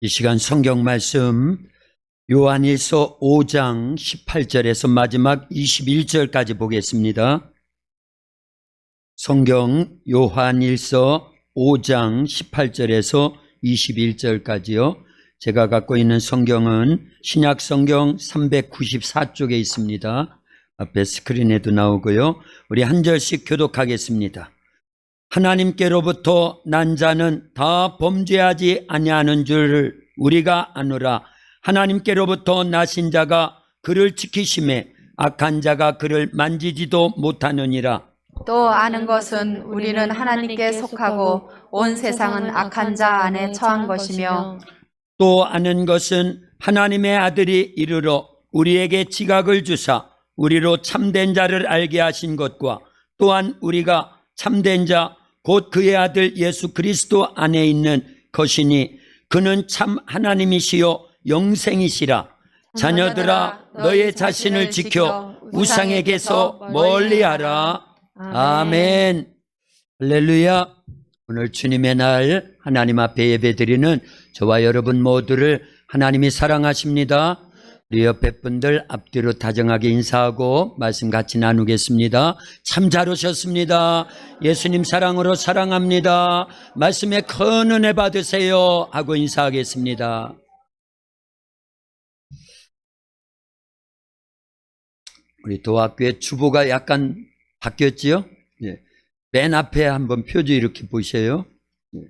이 시간 성경 말씀 요한일서 5장 18절에서 마지막 21절까지 보겠습니다. 성경 요한일서 5장 18절에서 21절까지요. 제가 갖고 있는 성경은 신약 성경 394쪽에 있습니다. 앞에 스크린에도 나오고요. 우리 한 절씩 교독하겠습니다. 하나님께로부터 난 자는 다 범죄하지 아니하는 줄을 우리가 아노라. 하나님께로부터 나신 자가 그를 지키심에 악한 자가 그를 만지지도 못하느니라. 또 아는 것은 우리는 하나님께 속하고 온 세상은 악한 자 안에 처한 것이며, 또 아는 것은 하나님의 아들이 이르러 우리에게 지각을 주사 우리로 참된 자를 알게 하신 것과 또한 우리가 참된 자 곧 그의 아들 예수 그리스도 안에 있는 것이니 그는 참 하나님이시요 영생이시라. 자녀들아 너의 자신을 지켜 우상에게서 멀리하라. 아멘. 할렐루야. 오늘 주님의 날 하나님 앞에 예배드리는 저와 여러분 모두를 하나님이 사랑하십니다. 우리 옆에 분들 앞뒤로 다정하게 인사하고 말씀 같이 나누겠습니다. 참 잘 오셨습니다. 예수님 사랑으로 사랑합니다. 말씀에 큰 은혜 받으세요 하고 인사하겠습니다. 우리 도학교의 주보가 약간 바뀌었지요? 예. 맨 앞에 한번 표지 이렇게 보세요. 예.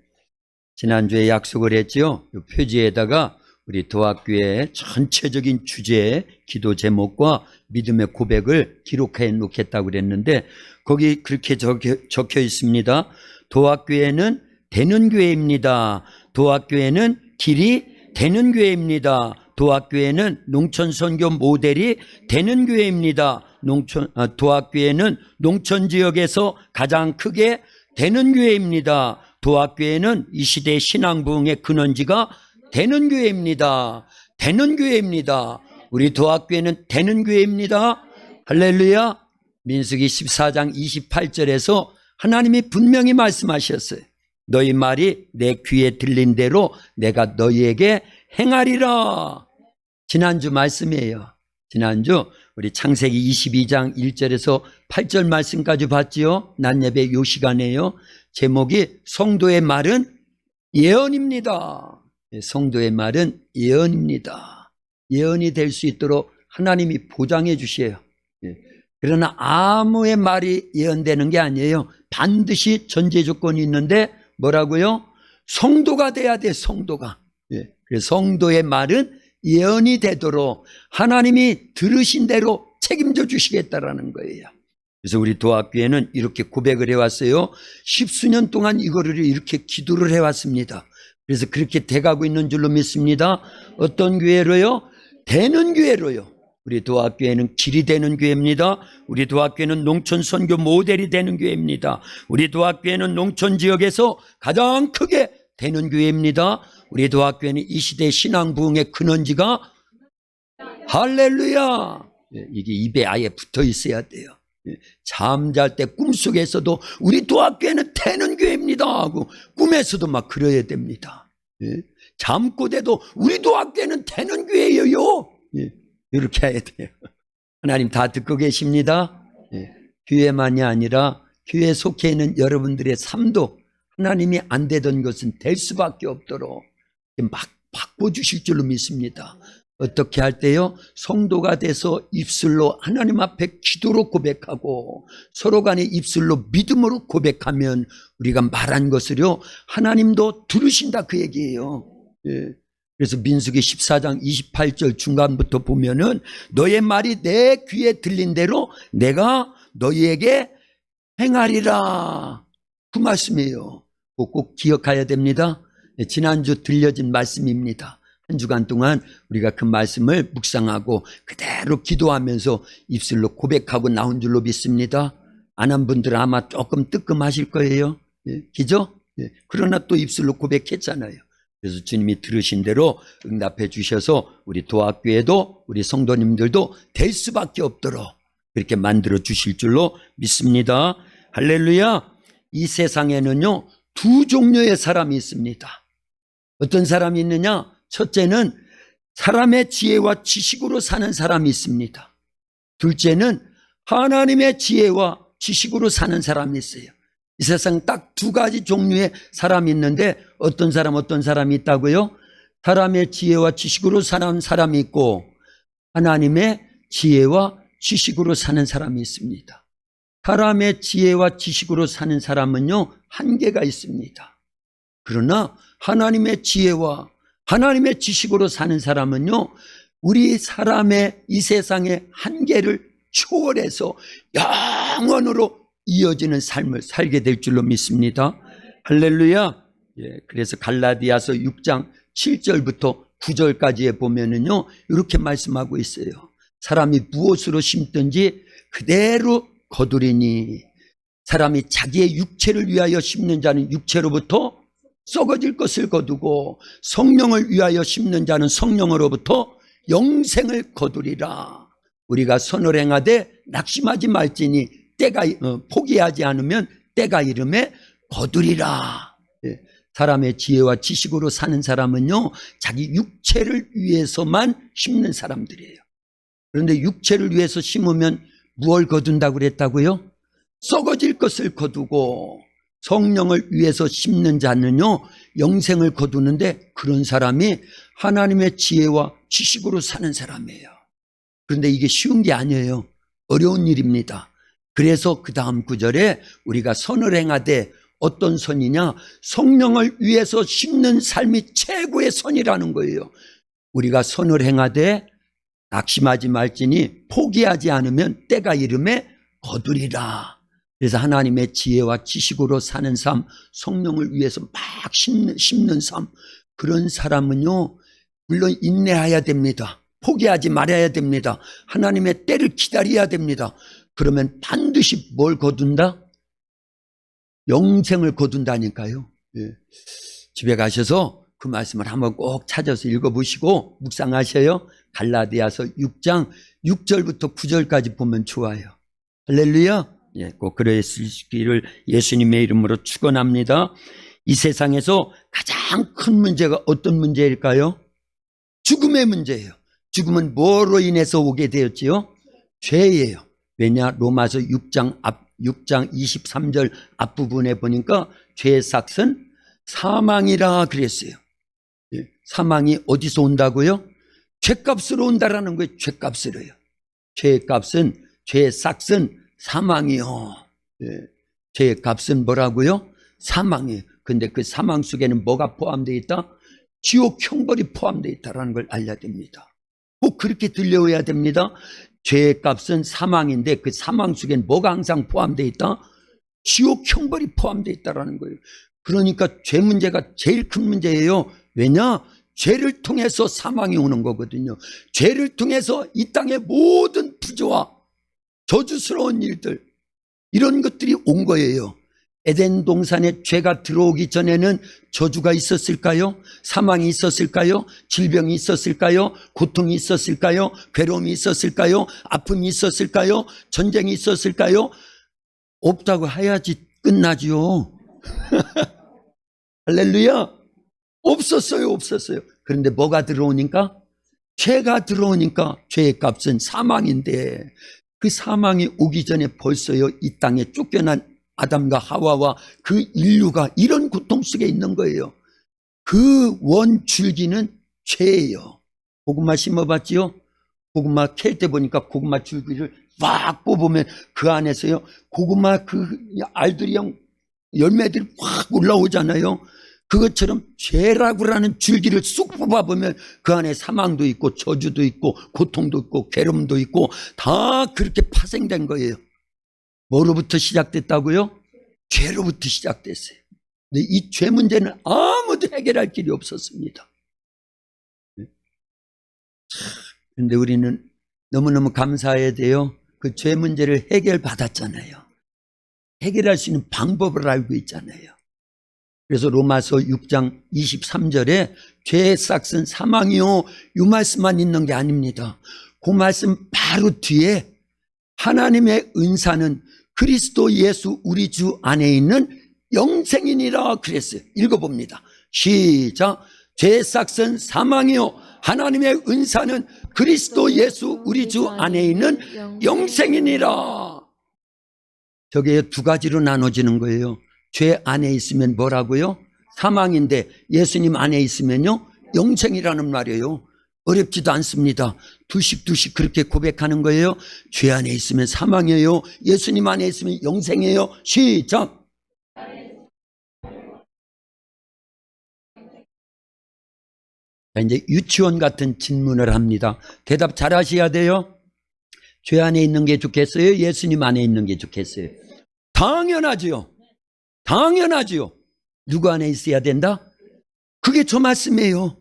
지난주에 약속을 했지요. 이 표지에다가 우리 도학교의 전체적인 주제, 기도 제목과 믿음의 고백을 기록해 놓겠다고 그랬는데 거기 그렇게 적혀 있습니다. 도학교회는 되는 교회입니다. 도학교회는 길이 되는 교회입니다. 도학교회는 농촌 선교 모델이 되는 교회입니다. 도학교회는 농촌 지역에서 가장 크게 되는 교회입니다. 도학교회는 이 시대 신앙 부흥의 근원지가 되는 교회입니다. 되는 교회입니다. 우리 도학교회는 되는 교회입니다. 할렐루야. 민수기 14장 28절에서 하나님이 분명히 말씀하셨어요. 너희 말이 내 귀에 들린 대로 내가 너희에게 행하리라. 지난주 말씀이에요. 지난주 우리 창세기 22장 1절에서 8절 말씀까지 봤지요. 낮예배 요 시간에요. 제목이 성도의 말은 예언입니다. 성도의 말은 예언입니다. 예언이 될 수 있도록 하나님이 보장해 주셔요. 그러나 아무의 말이 예언되는 게 아니에요. 반드시 전제 조건이 있는데 뭐라고요? 성도가 돼야 돼. 성도가. 그래서 성도의 말은 예언이 되도록 하나님이 들으신 대로 책임져 주시겠다라는 거예요. 그래서 우리 도학교에는 이렇게 고백을 해왔어요. 10수년 동안 이거를 이렇게 기도를 해왔습니다. 그래서 그렇게 돼가고 있는 줄로 믿습니다. 어떤 교회로요? 되는 교회로요. 우리 도학교회는 길이 되는 교회입니다. 우리 도학교회는 농촌 선교 모델이 되는 교회입니다. 우리 도학교회는 농촌 지역에서 가장 크게 되는 교회입니다. 우리 도학교회는 이 시대 신앙 부흥의 근원지가 할렐루야. 이게 입에 아예 붙어 있어야 돼요. 잠잘 때 꿈속에서도 우리 도학교회는 되는 교회입니다 하고 꿈에서도 막 그래야 됩니다. 잠꼬대도 우리 도학교회는 되는 교회예요. 이렇게 해야 돼요. 하나님 다 듣고 계십니다. 교회만이 아니라 교회에 속해 있는 여러분들의 삶도 하나님이 안 되던 것은 될 수밖에 없도록 막 바꿔주실 줄로 믿습니다. 어떻게 할 때요? 성도가 돼서 입술로 하나님 앞에 기도로 고백하고 서로 간에 입술로 믿음으로 고백하면 우리가 말한 것을요 하나님도 들으신다 그 얘기예요. 그래서 민수기 14장 28절 중간부터 보면은 너의 말이 내 귀에 들린 대로 내가 너희에게 행하리라. 그 말씀이에요. 꼭 기억해야 됩니다. 지난주 들려진 말씀입니다. 한 주간 동안 우리가 그 말씀을 묵상하고 그대로 기도하면서 입술로 고백하고 나온 줄로 믿습니다. 안 한 분들은 아마 조금 뜨끔하실 거예요. 그죠? 그러나 또 입술로 고백했잖아요. 그래서 주님이 들으신 대로 응답해 주셔서 우리 도학교에도 우리 성도님들도 될 수밖에 없도록 그렇게 만들어 주실 줄로 믿습니다. 할렐루야. 이 세상에는요 두 종류의 사람이 있습니다. 어떤 사람이 있느냐? 첫째는 사람의 지혜와 지식으로 사는 사람이 있습니다. 둘째는 하나님의 지혜와 지식으로 사는 사람이 있어요. 이 세상 딱 두 가지 종류의 사람이 있는데 어떤 사람이 있다고요? 사람의 지혜와 지식으로 사는 사람이 있고 하나님의 지혜와 지식으로 사는 사람이 있습니다. 사람의 지혜와 지식으로 사는 사람은요, 한계가 있습니다. 그러나 하나님의 지혜와 하나님의 지식으로 사는 사람은요, 우리 사람의 이 세상의 한계를 초월해서 영원으로 이어지는 삶을 살게 될 줄로 믿습니다. 할렐루야. 그래서 갈라디아서 6장 7절부터 9절까지에 보면은요, 이렇게 말씀하고 있어요. 사람이 무엇으로 심든지 그대로 거두리니 사람이 자기의 육체를 위하여 심는 자는 육체로부터 썩어질 것을 거두고 성령을 위하여 심는 자는 성령으로부터 영생을 거두리라. 우리가 선을 행하되 낙심하지 말지니 때가 포기하지 않으면 때가 이름에 거두리라. 사람의 지혜와 지식으로 사는 사람은요, 자기 육체를 위해서만 심는 사람들이에요. 그런데 육체를 위해서 심으면 무엇을 거둔다고 그랬다고요? 썩어질 것을 거두고 성령을 위해서 심는 자는요, 영생을 거두는데 그런 사람이 하나님의 지혜와 지식으로 사는 사람이에요. 그런데 이게 쉬운 게 아니에요. 어려운 일입니다. 그래서 그 다음 구절에 우리가 선을 행하되 어떤 선이냐? 성령을 위해서 심는 삶이 최고의 선이라는 거예요. 우리가 선을 행하되 낙심하지 말지니 포기하지 않으면 때가 이름에 거두리라. 그래서 하나님의 지혜와 지식으로 사는 삶, 성령을 위해서 막 심는 삶, 그런 사람은요, 물론 인내해야 됩니다. 포기하지 말아야 됩니다. 하나님의 때를 기다려야 됩니다. 그러면 반드시 뭘 거둔다? 영생을 거둔다니까요. 집에 가셔서 그 말씀을 한번 꼭 찾아서 읽어보시고 묵상하셔요. 갈라디아서 6장 6절부터 9절까지 보면 좋아요. 할렐루야. 꼭 그러시기를 예수님의 이름으로 축원합니다. 이 세상에서 가장 큰 문제가 어떤 문제일까요? 죽음의 문제예요. 죽음은 뭐로 인해서 오게 되었지요? 죄예요. 왜냐? 로마서 6장 23절 앞부분에 보니까 죄의 삭은 사망이라 그랬어요. 사망이 어디서 온다고요? 죄값으로 온다라는 거예요. 죄값으로요. 죄의 값은, 죄의 삭은 사망이요. 죄의 값은 뭐라고요? 사망이에요. 근데 그 사망 속에는 뭐가 포함되어 있다? 지옥 형벌이 포함되어 있다는 걸 알려야 됩니다. 꼭 그렇게 들려야 됩니다. 죄의 값은 사망인데 그 사망 속에는 뭐가 항상 포함되어 있다? 지옥 형벌이 포함되어 있다는 거예요. 그러니까 죄 문제가 제일 큰 문제예요. 왜냐? 죄를 통해서 사망이 오는 거거든요. 죄를 통해서 이 땅의 모든 부조와 저주스러운 일들, 이런 것들이 온 거예요. 에덴 동산에 죄가 들어오기 전에는 저주가 있었을까요? 사망이 있었을까요? 질병이 있었을까요? 고통이 있었을까요? 괴로움이 있었을까요? 아픔이 있었을까요? 전쟁이 있었을까요? 없다고 해야지 끝나지요. 할렐루야. 없었어요. 그런데 뭐가 들어오니까? 죄가 들어오니까 죄의 값은 사망인데 그 사망이 오기 전에 벌써요, 이 땅에 쫓겨난 아담과 하와와 그 인류가 이런 고통 속에 있는 거예요. 그 원줄기는 죄예요. 고구마 심어봤지요? 고구마 캘 때 보니까 고구마 줄기를 막 뽑으면 그 안에서요, 고구마 그 알들이 열매들이 확 올라오잖아요. 그것처럼 죄라고라는 줄기를 쑥 뽑아보면 그 안에 사망도 있고 저주도 있고 고통도 있고 괴로움도 있고 다 그렇게 파생된 거예요. 뭐로부터 시작됐다고요? 죄로부터 시작됐어요. 근데 이 죄 문제는 아무도 해결할 길이 없었습니다. 그런데 우리는 너무너무 감사해야 돼요. 그 죄 문제를 해결받았잖아요. 해결할 수 있는 방법을 알고 있잖아요. 그래서 로마서 6장 23절에 죄의 삭은 사망이요, 이 말씀만 있는 게 아닙니다. 그 말씀 바로 뒤에 하나님의 은사는 그리스도 예수 우리 주 안에 있는 영생이니라 그랬어요. 읽어봅니다. 시작. 죄의 삭은 사망이요 하나님의 은사는 그리스도 예수 우리 주 안에 있는 영생이니라. 저게 두 가지로 나눠지는 거예요. 죄 안에 있으면 뭐라고요? 사망인데 예수님 안에 있으면요 영생이라는 말이에요. 어렵지도 않습니다. 두씩 그렇게 고백하는 거예요. 죄 안에 있으면 사망이에요. 예수님 안에 있으면 영생이에요. 시작. 이제 유치원 같은 질문을 합니다. 대답 잘 하셔야 돼요. 죄 안에 있는 게 좋겠어요? 예수님 안에 있는 게 좋겠어요? 당연하지요. 당연하지요. 누구 안에 있어야 된다? 그게 저 말씀이에요.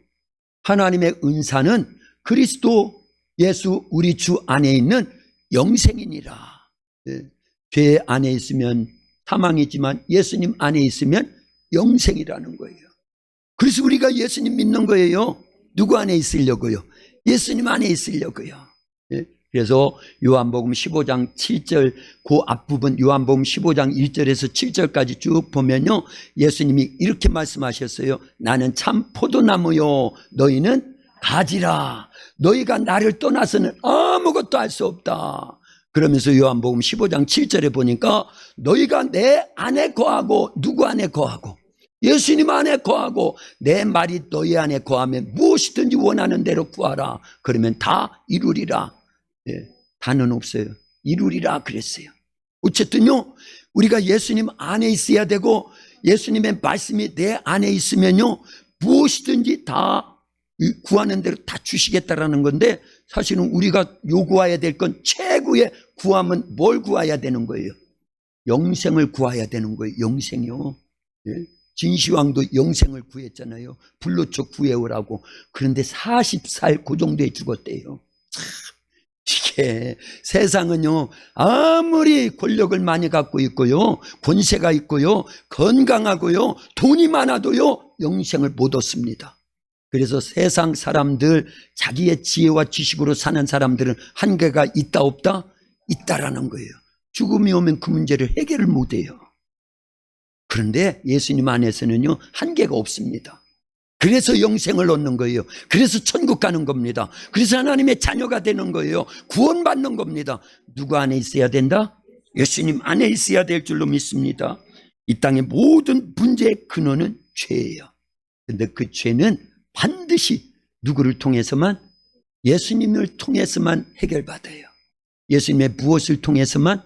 하나님의 은사는 그리스도 예수 우리 주 안에 있는 영생이니라. 죄 안에 있으면 사망이지만 예수님 안에 있으면 영생이라는 거예요. 그래서 우리가 예수님 믿는 거예요. 누구 안에 있으려고요? 예수님 안에 있으려고요. 그래서 요한복음 15장 7절 그 앞부분 요한복음 15장 1절에서 7절까지 쭉 보면요 예수님이 이렇게 말씀하셨어요. 나는 참 포도나무요 너희는 가지라. 너희가 나를 떠나서는 아무것도 할 수 없다. 그러면서 요한복음 15장 7절에 보니까 너희가 내 안에 거하고 누구 안에 거하고 예수님 안에 거하고 내 말이 너희 안에 거하면 무엇이든지 원하는 대로 구하라. 그러면 다 이루리라. 다는 없어요. 이루리라 그랬어요. 어쨌든요 우리가 예수님 안에 있어야 되고 예수님의 말씀이 내 안에 있으면요 무엇이든지 다 구하는 대로 다 주시겠다라는 건데 사실은 우리가 요구해야 될 건 최고의 구함은 뭘 구해야 되는 거예요? 영생을 구해야 되는 거예요. 영생이요. 진시황도 영생을 구했잖아요. 불로초 구해오라고. 그런데 40살 그 정도에 죽었대요. 참 이게 세상은요 아무리 권력을 많이 갖고 있고요 권세가 있고요 건강하고요 돈이 많아도요 영생을 못 얻습니다. 그래서 세상 사람들 자기의 지혜와 지식으로 사는 사람들은 한계가 있다 없다? 있다라는 거예요. 죽음이 오면 그 문제를 해결을 못해요. 그런데 예수님 안에서는요 한계가 없습니다. 그래서 영생을 얻는 거예요. 그래서 천국 가는 겁니다. 그래서 하나님의 자녀가 되는 거예요. 구원받는 겁니다. 누구 안에 있어야 된다? 예수님 안에 있어야 될 줄로 믿습니다. 이 땅의 모든 문제의 근원은 죄예요. 그런데 그 죄는 반드시 누구를 통해서만? 예수님을 통해서만 해결받아요. 예수님의 무엇을 통해서만?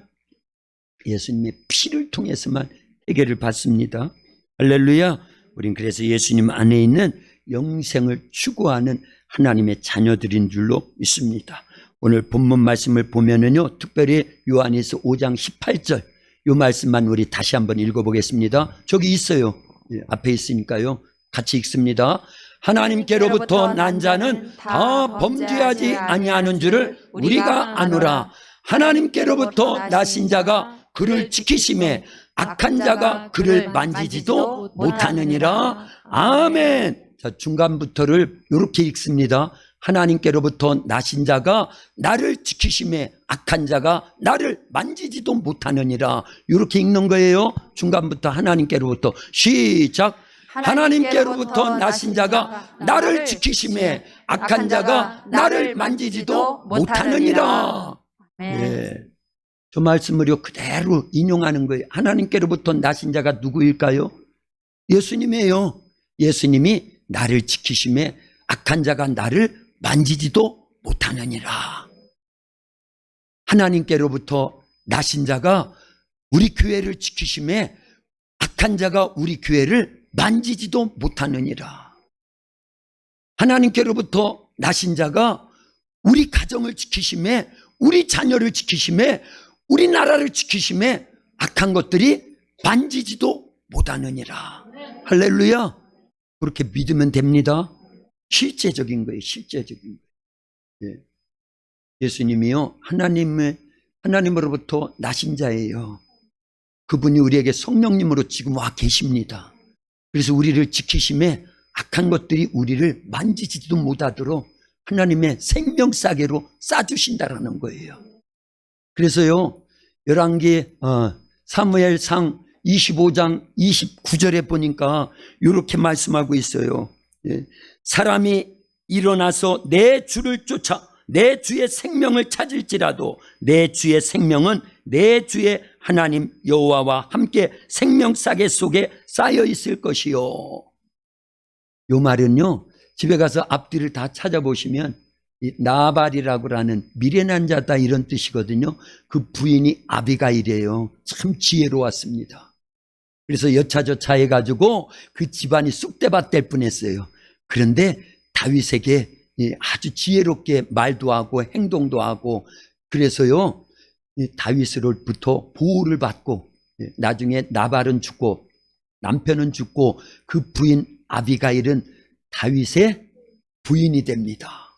예수님의 피를 통해서만 해결을 받습니다. 할렐루야. 우린 그래서 예수님 안에 있는 영생을 추구하는 하나님의 자녀들인 줄로 믿습니다. 오늘 본문 말씀을 보면은요, 특별히 요한일서 5장 18절 이 말씀만 우리 다시 한번 읽어보겠습니다. 저기 있어요. 앞에 있으니까요. 같이 읽습니다. 하나님께로부터 난 자는 다 범죄하지 아니하는 줄을 우리가 아노라. 하나님께로부터 나신 자가 그를 지키심에 악한 자가 그를 만지지도 못하느니라. 아멘. 자, 중간부터를 이렇게 읽습니다. 하나님께로부터 나신 자가 나를 지키심에 악한 자가 나를 만지지도 못하느니라. 이렇게 읽는 거예요. 중간부터 하나님께로부터 시작. 하나님께로부터 나신 자가 나를 지키심에 악한 자가 나를 만지지도 못하느니라. 예. 저 말씀을요 그대로 인용하는 거예요. 하나님께로부터 나신 자가 누구일까요? 예수님이에요. 예수님이 나를 지키심에 악한 자가 나를 만지지도 못하느니라. 하나님께로부터 나신 자가 우리 교회를 지키심에 악한 자가 우리 교회를 만지지도 못하느니라. 하나님께로부터 나신 자가 우리 가정을 지키심에 우리 자녀를 지키심에 우리나라를 지키심에 악한 것들이 만지지도 못하느니라. 할렐루야. 그렇게 믿으면 됩니다. 실제적인 거예요. 실제적인 거예요. 예. 예수님이요 하나님으로부터 나신 자예요. 그분이 우리에게 성령님으로 지금 와 계십니다. 그래서 우리를 지키심에 악한 것들이 우리를 만지지도 못하도록 하나님의 생명싸개로 싸주신다라는 거예요. 그래서요 열왕기 사무엘상 25장 29절에 보니까 이렇게 말씀하고 있어요. 예. 사람이 일어나서 내 주를 쫓아 내 주의 생명을 찾을지라도 내 주의 생명은 내 주의 하나님 여호와와 함께 생명싸개 속에 쌓여 있을 것이요. 요 말은요, 집에 가서 앞뒤를 다 찾아보시면 이 나발이라고 하는 미련한 자다 이런 뜻이거든요. 그 부인이 아비가일이에요. 참 지혜로웠습니다. 그래서 여차저차 해가지고 그 집안이 쑥대밭 될 뻔했어요. 그런데 다윗에게 아주 지혜롭게 말도 하고 행동도 하고, 그래서요 다윗으로부터 보호를 받고, 나중에 나발은 죽고 남편은 죽고 그 부인 아비가일은 다윗의 부인이 됩니다.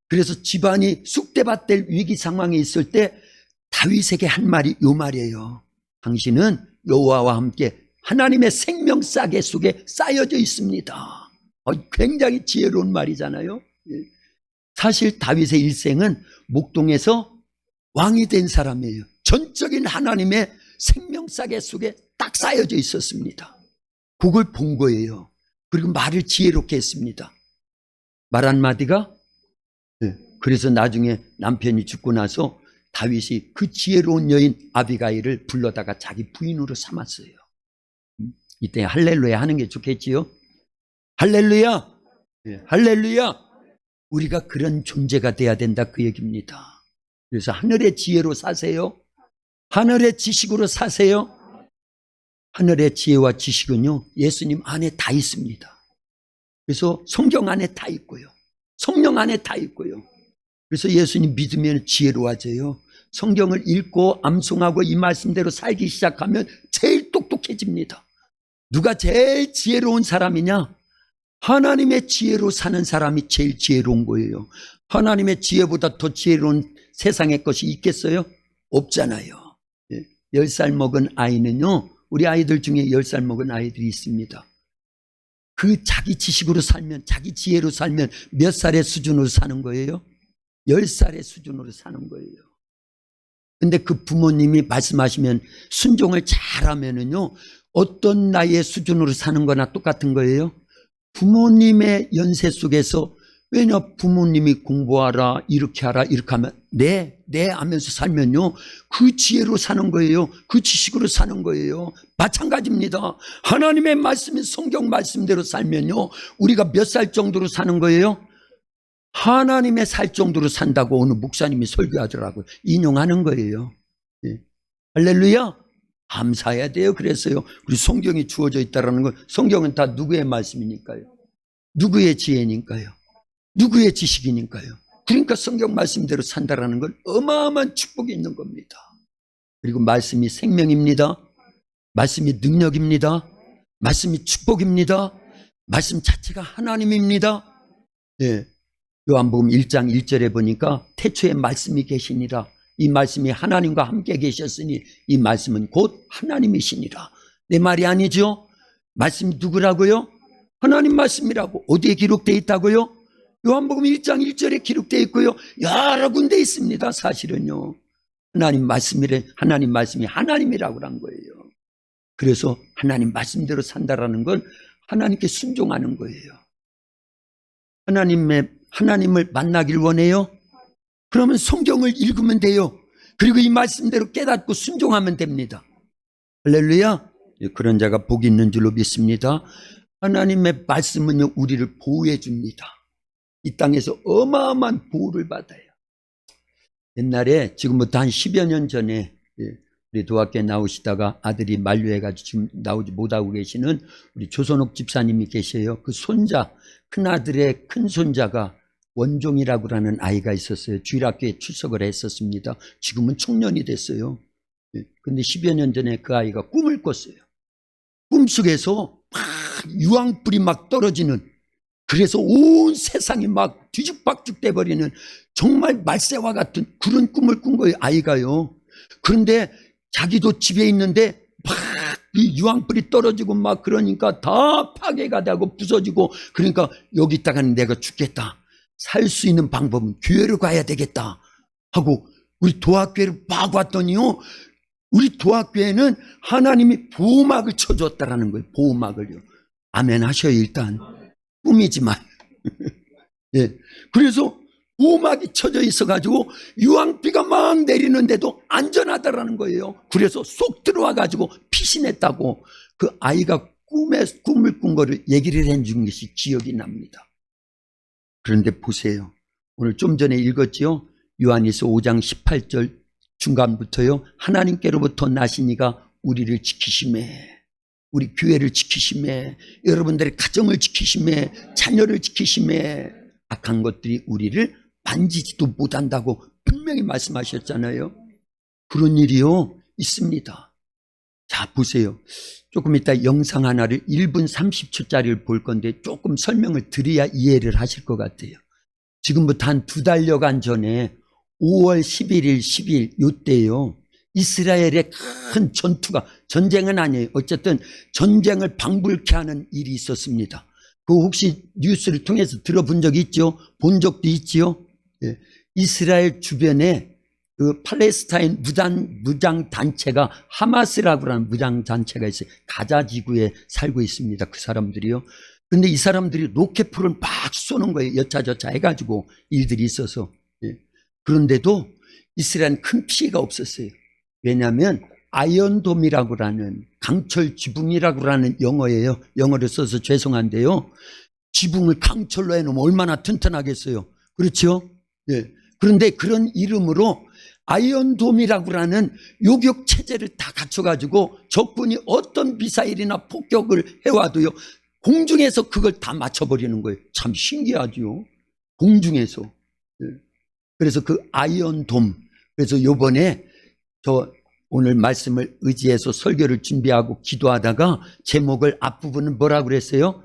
그래서 집안이 쑥대밭 될 위기 상황에 있을 때 다윗에게 한 말이 요 말이에요. 당신은 여호와와 함께 하나님의 생명싸개 속에 쌓여져 있습니다. 굉장히 지혜로운 말이잖아요. 사실 다윗의 일생은 목동에서 왕이 된 사람이에요. 전적인 하나님의 생명싸개 속에 딱 쌓여져 있었습니다. 그걸 본 거예요. 그리고 말을 지혜롭게 했습니다. 말 한마디가, 그래서 나중에 남편이 죽고 나서 다윗이 그 지혜로운 여인 아비가일을 불러다가 자기 부인으로 삼았어요. 이때 할렐루야 하는 게 좋겠지요. 할렐루야, 할렐루야. 우리가 그런 존재가 돼야 된다 그 얘기입니다. 그래서 하늘의 지혜로 사세요. 하늘의 지식으로 사세요. 하늘의 지혜와 지식은요, 예수님 안에 다 있습니다. 그래서 성경 안에 다 있고요, 성령 안에 다 있고요. 그래서 예수님 믿으면 지혜로워져요. 성경을 읽고 암송하고 이 말씀대로 살기 시작하면 제일 똑똑해집니다. 누가 제일 지혜로운 사람이냐? 하나님의 지혜로 사는 사람이 제일 지혜로운 거예요. 하나님의 지혜보다 더 지혜로운 세상의 것이 있겠어요? 없잖아요. 10살 먹은 아이는요, 우리 아이들 중에 10살 먹은 아이들이 있습니다. 그 자기 지식으로 살면, 자기 지혜로 살면 몇 살의 수준으로 사는 거예요? 10살의 수준으로 사는 거예요. 근데 그 부모님이 말씀하시면 순종을 잘하면은요, 어떤 나이의 수준으로 사는 거나 똑같은 거예요. 부모님의 연세 속에서, 왜냐, 부모님이 공부하라, 이렇게 하라, 이렇게 하면 네 하면서 살면요, 그 지혜로 사는 거예요. 그 지식으로 사는 거예요. 마찬가지입니다. 하나님의 말씀인 성경 말씀대로 살면요, 우리가 몇 살 정도로 사는 거예요? 하나님의 살 정도로 산다고 어느 목사님이 설교하더라고요. 인용하는 거예요. 할렐루야. 감사해야 돼요. 그래서요, 우리 성경이 주어져 있다는 건, 성경은 다 누구의 말씀이니까요? 누구의 지혜니까요? 누구의 지식이니까요? 그러니까 성경 말씀대로 산다라는 건 어마어마한 축복이 있는 겁니다. 그리고 말씀이 생명입니다. 말씀이 능력입니다. 말씀이 축복입니다. 말씀 자체가 하나님입니다. 요한복음 1장 1절에 보니까 태초에 말씀이 계시니라. 이 말씀이 하나님과 함께 계셨으니 이 말씀은 곧 하나님이시니라. 내 말이 아니죠? 말씀이 누구라고요? 하나님 말씀이라고. 어디에 기록되어 있다고요? 요한복음 1장 1절에 기록되어 있고요, 여러 군데 있습니다. 사실은요, 하나님 말씀이래. 하나님 말씀이 하나님이라고 한 거예요. 그래서 하나님 말씀대로 산다라는 건 하나님께 순종하는 거예요. 하나님을 만나길 원해요? 그러면 성경을 읽으면 돼요. 그리고 이 말씀대로 깨닫고 순종하면 됩니다. 할렐루야. 그런 자가 복이 있는 줄로 믿습니다. 하나님의 말씀은요, 우리를 보호해 줍니다. 이 땅에서 어마어마한 보호를 받아요. 옛날에, 지금부터 한 10여 년 전에 우리 도학교에 나오시다가 아들이 만류해가지고 지금 나오지 못하고 계시는 우리 조선옥 집사님이 계세요. 그 손자, 큰아들의 큰손자가 원종이라고 하는 아이가 있었어요. 주일학교에 출석을 했었습니다. 지금은 청년이 됐어요. 근데 10여 년 전에 그 아이가 꿈을 꿨어요. 꿈속에서 막 유황불이 막 떨어지는, 그래서 온 세상이 막 뒤죽박죽 돼버리는 정말 말세와 같은 그런 꿈을 꾼 거예요, 아이가요. 그런데 자기도 집에 있는데 막 이 유황불이 떨어지고 막 그러니까 다 파괴가 되고 부서지고, 그러니까 여기 있다가는 내가 죽겠다. 살 수 있는 방법은 교회로 가야 되겠다 하고 우리 도학교를 막 왔더니요, 우리 도학교에는 하나님이 보호막을 쳐줬다라는 거예요. 보호막을요. 아멘 하셔요. 일단 꿈이지만. 예. 그래서 오막이 쳐져 있어가지고 유황비가 막 내리는데도 안전하다라는 거예요. 그래서 쏙 들어와가지고 피신했다고 그 아이가 꿈을 꾼 거를 얘기를 해준 것이 기억이 납니다. 그런데 보세요. 오늘 좀 전에 읽었지요. 요한일서 5장 18절 중간부터요. 하나님께로부터 나시니가 우리를 지키심에, 우리 교회를 지키심에, 여러분들의 가정을 지키심에, 자녀를 지키심에, 악한 것들이 우리를 만지지도 못한다고 분명히 말씀하셨잖아요. 그런 일이요 있습니다. 자, 보세요. 조금 이따 영상 하나를 1분 30초짜리를 볼 건데 조금 설명을 드려야 이해를 하실 것 같아요. 지금부터 한 2달여간 전에 5월 11일, 10일 요때요. 이스라엘의 큰 전투가, 전쟁은 아니에요. 어쨌든 전쟁을 방불케 하는 일이 있었습니다. 그 혹시 뉴스를 통해서 들어본 적 있죠? 본 적도 있지요? 예. 이스라엘 주변에 그 팔레스타인 무장 단체가 하마스라고 하는 무장 단체가 있어요. 가자 지구에 살고 있습니다. 그 사람들이요. 근데 이 사람들이 로켓포를 막 쏘는 거예요. 여차저차 해가지고 일들이 있어서. 예. 그런데도 이스라엘은 큰 피해가 없었어요. 왜냐하면 아이언돔이라고 하는 강철 지붕이라고 하는 영어예요. 영어를 써서 죄송한데요. 지붕을 강철로 해놓으면 얼마나 튼튼하겠어요. 그렇죠? 예. 그런데 그런 이름으로 아이언돔이라고 하는 요격 체제를 다 갖춰가지고 적군이 어떤 미사일이나 폭격을 해와도요. 공중에서 그걸 다 맞춰버리는 거예요. 참 신기하죠. 공중에서. 예. 그래서 그 아이언돔. 그래서 요번에 저 오늘 말씀을 의지해서 설교를 준비하고 기도하다가 제목을 앞부분은 뭐라고 그랬어요?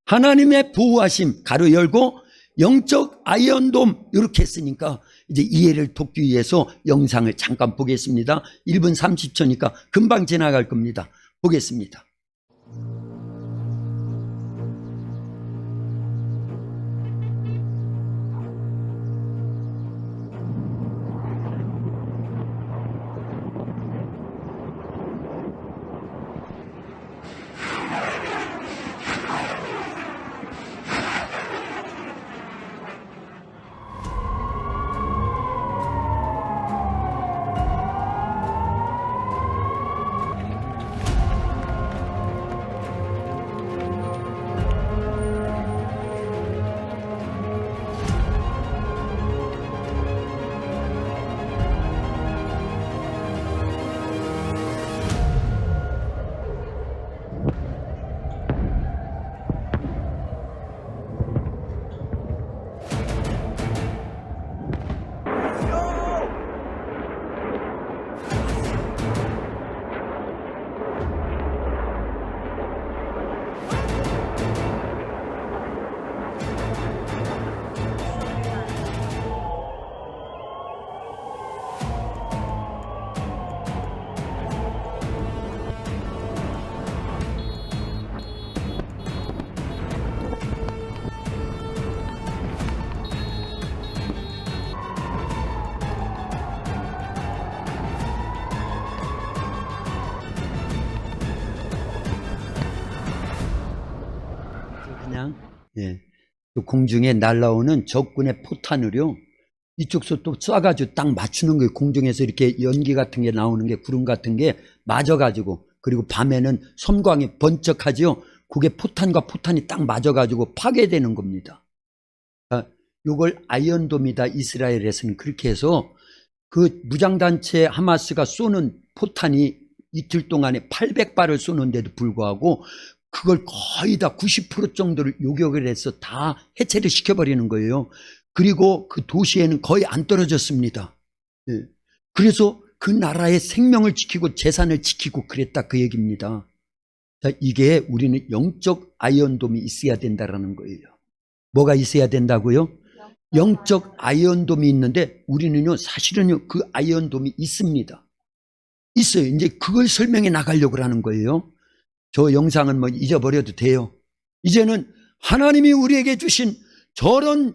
하나님의 보호하심 가로 열고 영적 아이언돔 이렇게 했으니까 이제 이해를 돕기 위해서 영상을 잠깐 보겠습니다. 1분 30초니까 금방 지나갈 겁니다. 보겠습니다. 그냥 또 공중에 날아오는 적군의 포탄을요 이쪽서 또 쏴가지고 딱 맞추는 거예요. 공중에서 이렇게 연기 같은 게 나오는 게 구름 같은 게 맞아가지고, 그리고 밤에는 섬광이 번쩍하지요. 그게 포탄과 포탄이 딱 맞아가지고 파괴되는 겁니다. 요걸 아이언돔이다. 이스라엘에서는 그렇게 해서 그 무장단체 하마스가 쏘는 포탄이 이틀 동안에 800발을 쏘는데도 불구하고 그걸 거의 다 90% 정도를 요격을 해서 다 해체를 시켜버리는 거예요. 그리고 그 도시에는 거의 안 떨어졌습니다. 예. 그래서 그 나라의 생명을 지키고 재산을 지키고 그랬다 그 얘기입니다. 자, 이게 우리는 영적 아이언돔이 있어야 된다라는 거예요. 뭐가 있어야 된다고요? 영적 아이언돔이 있는데 우리는요 사실은요 그 아이언돔이 있습니다. 있어요. 이제 그걸 설명해 나가려고 하는 거예요. 저 영상은 뭐 잊어버려도 돼요. 이제는 하나님이 우리에게 주신 저런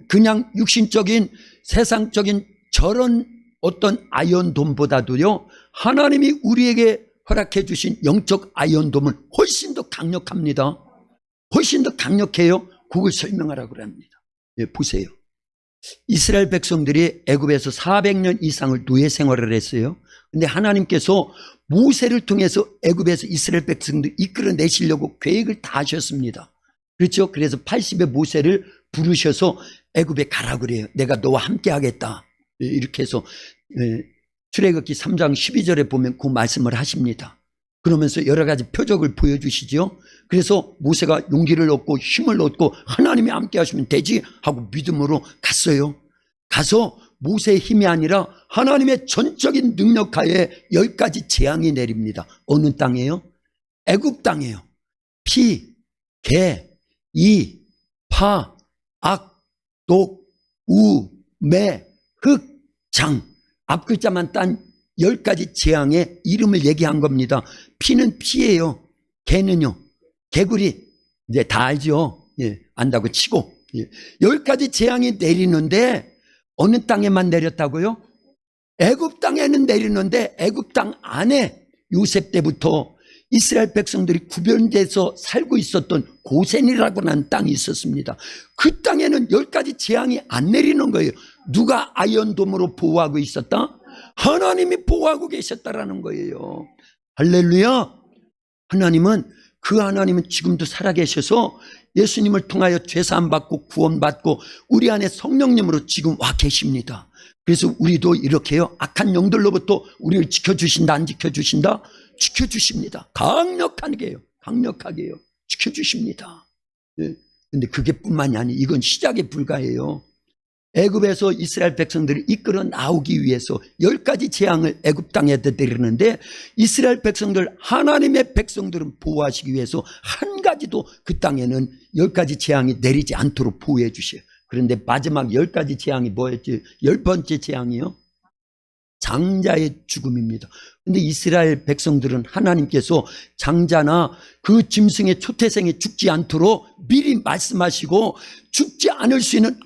그냥 육신적인 세상적인 저런 어떤 아이언돔보다도요 하나님이 우리에게 허락해 주신 영적 아이언돔은 훨씬 더 강력합니다. 훨씬 더 강력해요? 그걸 설명하라고 합니다. 예, 보세요. 이스라엘 백성들이 애굽에서 400년 이상을 노예 생활을 했어요. 근데 하나님께서 모세를 통해서 애굽에서 이스라엘 백성들 이끌어내시려고 계획을 다 하셨습니다. 그렇죠? 그래서 80의 모세를 부르셔서 애굽에 가라 그래요. 내가 너와 함께 하겠다. 이렇게 해서 출애굽기 3장 12절에 보면 그 말씀을 하십니다. 그러면서 여러 가지 표적을 보여주시죠. 그래서 모세가 용기를 얻고 힘을 얻고 하나님이 함께 하시면 되지 하고 믿음으로 갔어요. 가서 모세의 힘이 아니라 하나님의 전적인 능력하에 10가지 재앙이 내립니다. 어느 땅이에요? 애굽 땅이에요. 피, 개, 이, 파, 악, 독, 우, 매, 흑, 장. 앞글자만 딴 10가지 재앙의 이름을 얘기한 겁니다. 피는 피예요. 개는요. 개구리. 이제 다 알죠. 예, 안다고 치고. 예. 10가지 재앙이 내리는데 어느 땅에만 내렸다고요? 애굽 땅에는 내리는데 애굽 땅 안에 요셉 때부터 이스라엘 백성들이 구별돼서 살고 있었던 고센이라고 하는 땅이 있었습니다. 그 땅에는 10가지 재앙이 안 내리는 거예요. 누가 아이언돔으로 보호하고 있었다? 하나님이 보호하고 계셨다라는 거예요. 할렐루야. 하나님은 지금도 살아계셔서 예수님을 통하여 죄사함 받고 구원받고 우리 안에 성령님으로 지금 와 계십니다. 그래서 우리도 이렇게요. 악한 영들로부터 우리를 지켜주신다, 안 지켜주신다? 지켜주십니다. 강력하게요. 지켜주십니다. 그런데 그게 뿐만이 아니 이건 시작에 불과해요. 애굽에서 이스라엘 백성들을 이끌어 나오기 위해서 10가지 재앙을 애굽 땅에 내리는데 이스라엘 백성들, 하나님의 백성들은 보호하시기 위해서 한 가지도 그 땅에는 10가지 재앙이 내리지 않도록 보호해 주셔요. 그런데 마지막 10가지 재앙이 뭐였지? 10번째 재앙이요? 장자의 죽음입니다. 근데 이스라엘 백성들은 하나님께서 장자나 그 짐승의 초태생이 죽지 않도록 미리 말씀하시고 죽지 않을 수 있는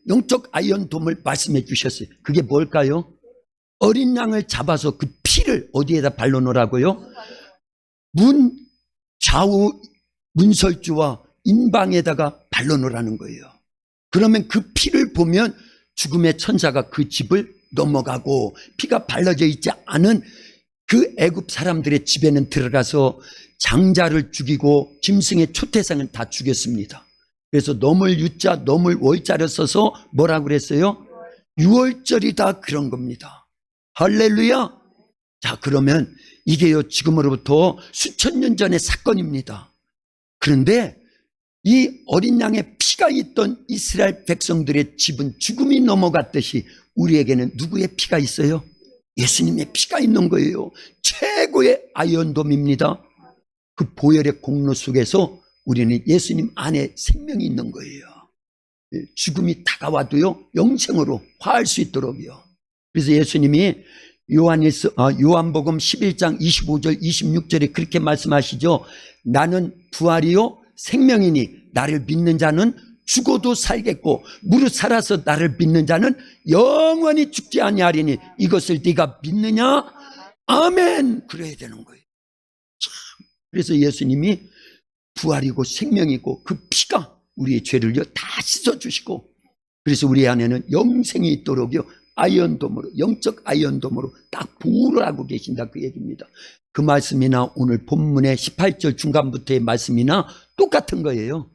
영적 아이언돔을 말씀해 주셨어요. 그게 뭘까요? 어린 양을 잡아서 그 피를 어디에다 발라놓으라고요? 문 좌우 문설주와 인방에다가 발라놓으라는 거예요. 그러면 그 피를 보면 죽음의 천사가 그 집을 넘어가고 피가 발라져 있지 않은 그 애굽 사람들의 집에는 들어가서 장자를 죽이고 짐승의 초태생은 다 죽였습니다. 그래서 넘을 유자, 넘을 월자를 써서 뭐라고 그랬어요? 유월절이다 그런 겁니다. 할렐루야. 자, 그러면 이게요 지금으로부터 수천 년 전의 사건입니다. 그런데 이 어린 양의 피가 있던 이스라엘 백성들의 집은 죽음이 넘어갔듯이 우리에게는 누구의 피가 있어요? 예수님의 피가 있는 거예요. 최고의 아이언돔입니다. 그 보혈의 공로 속에서 우리는 예수님 안에 생명이 있는 거예요. 죽음이 다가와도요 영생으로 화할 수 있도록요. 그래서 예수님이 요한복음 11장 25절 26절에 그렇게 말씀하시죠. 나는 부활이요 생명이니 나를 믿는 자는 죽어도 살겠고 무릇 살아서 나를 믿는 자는 영원히 죽지 아니하리니 이것을 네가 믿느냐? 아멘. 그래야 되는 거예요. 그래서 예수님이 부활이고 생명이고 그 피가 우리의 죄를요 다 씻어주시고 그래서 우리 안에는 영생이 있도록요 아이언돔으로 영적 아이언돔으로 딱 보호를 하고 계신다 그 얘기입니다. 그 말씀이나 오늘 본문의 18절 중간부터의 말씀이나 똑같은 거예요.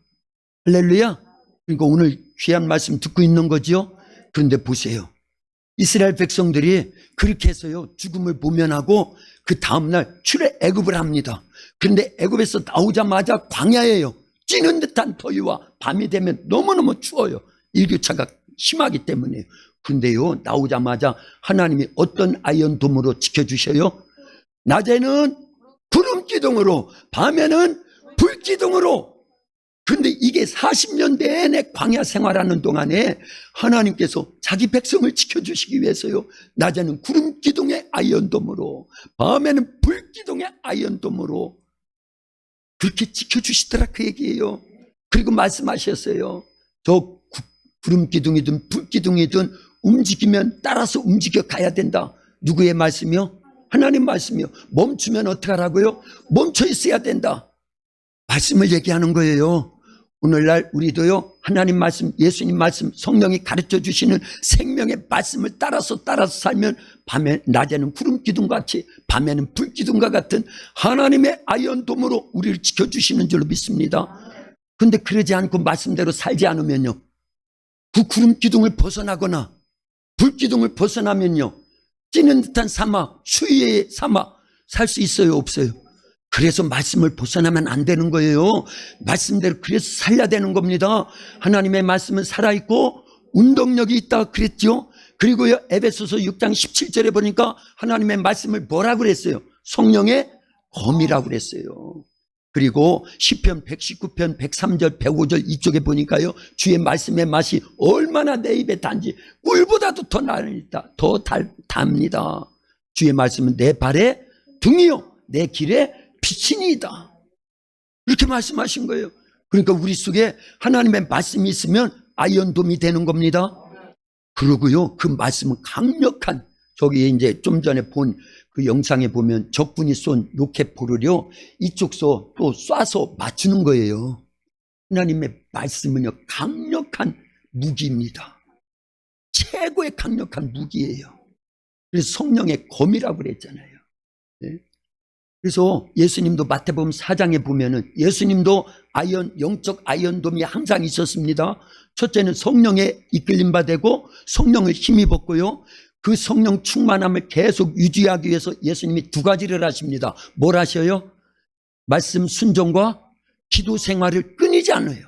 할렐루야. 그러니까 오늘 귀한 말씀 듣고 있는 거죠. 그런데 보세요. 이스라엘 백성들이 그렇게 해서요 죽음을 모면하고 그 다음날 출애굽을 합니다. 그런데 애굽에서 나오자마자 광야예요. 찌는 듯한 더위와 밤이 되면 너무너무 추워요. 일교차가 심하기 때문에요. 그런데요 나오자마자 하나님이 어떤 아이언돔으로 지켜주셔요? 낮에는 구름기둥으로 밤에는 불기둥으로. 그런데 이게 40년 내내 광야 생활하는 동안에 하나님께서 자기 백성을 지켜주시기 위해서요 낮에는 구름기둥의 아이언돔으로 밤에는 불기둥의 아이언돔으로 그렇게 지켜주시더라 그 얘기예요. 그리고 말씀하셨어요. 저 구름기둥이든 불기둥이든 움직이면 따라서 움직여 가야 된다. 누구의 말씀이요? 하나님 말씀이요. 멈추면 어떡하라고요? 멈춰 있어야 된다. 말씀을 얘기하는 거예요. 오늘날 우리도요, 하나님 말씀, 예수님 말씀, 성령이 가르쳐 주시는 생명의 말씀을 따라서 살면 밤에, 낮에는 구름 기둥같이, 밤에는 불 기둥과 같은 하나님의 아이언돔으로 우리를 지켜주시는 줄로 믿습니다. 근데 그러지 않고 말씀대로 살지 않으면요, 그 구름 기둥을 벗어나거나 불 기둥을 벗어나면요, 찌는 듯한 사막, 수위의 사막 살 수 있어요, 없어요? 그래서 말씀을 벗어나면 안 되는 거예요. 말씀대로 그래서 살려야 되는 겁니다. 하나님의 말씀은 살아있고 운동력이 있다 그랬죠. 그리고요, 에베소서 6장 17절에 보니까 하나님의 말씀을 뭐라고 그랬어요? 성령의 검이라고 그랬어요. 그리고 시편 119편 103절 105절 이쪽에 보니까요, 주의 말씀의 맛이 얼마나 내 입에 단지 꿀보다도 더 답니다. 주의 말씀은 내 발의 등이요 내 길의 빛이니이다. 이렇게 말씀하신 거예요. 그러니까 우리 속에 하나님의 말씀이 있으면 아이언돔이 되는 겁니다. 그러고요, 그 말씀은 강력한, 저기 이제 좀 전에 본 그 영상에 보면 적군이 쏜 로켓포를요, 이쪽서 또 쏴서 맞추는 거예요. 하나님의 말씀은요, 강력한 무기입니다. 최고의 강력한 무기예요. 그래서 성령의 검이라고 그랬잖아요. 네? 그래서 예수님도 마태복음 4장에 보면은 예수님도 영적 아이언돔이 항상 있었습니다. 첫째는 성령에 이끌림 받고 성령을 힘입었고요. 그 성령 충만함을 계속 유지하기 위해서 예수님이 두 가지를 하십니다. 뭘 하셔요? 말씀 순종과 기도 생활을 끊이지 않아요.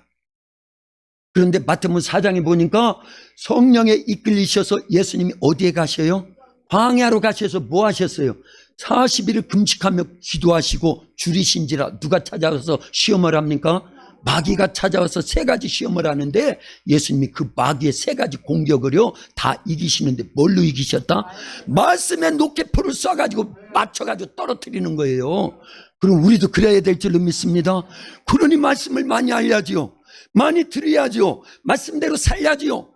그런데 마태복음 4장에 보니까 성령에 이끌리셔서 예수님이 어디에 가셔요? 광야로 가셔서 뭐 하셨어요? 40일을 금식하며 기도하시고 줄이신지라. 누가 찾아와서 시험을 합니까? 마귀가 찾아와서 3가지 시험을 하는데 예수님이 그 마귀의 3가지 공격을요 다 이기시는데 뭘로 이기셨다? 말씀에 로켓포를 쏴가지고 맞춰가지고 떨어뜨리는 거예요. 그럼 우리도 그래야 될 줄로 믿습니다. 그러니 말씀을 많이 알려야지요, 많이 들어야지요, 말씀대로 살려야지요,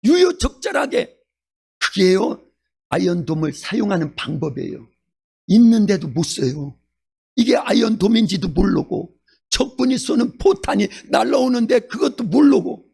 유유적절하게. 그게요 아이언돔을 사용하는 방법이에요. 있는데도 못 써요. 이게 아이언돔인지도 모르고, 적군이 쏘는 포탄이 날라오는데 그것도 모르고.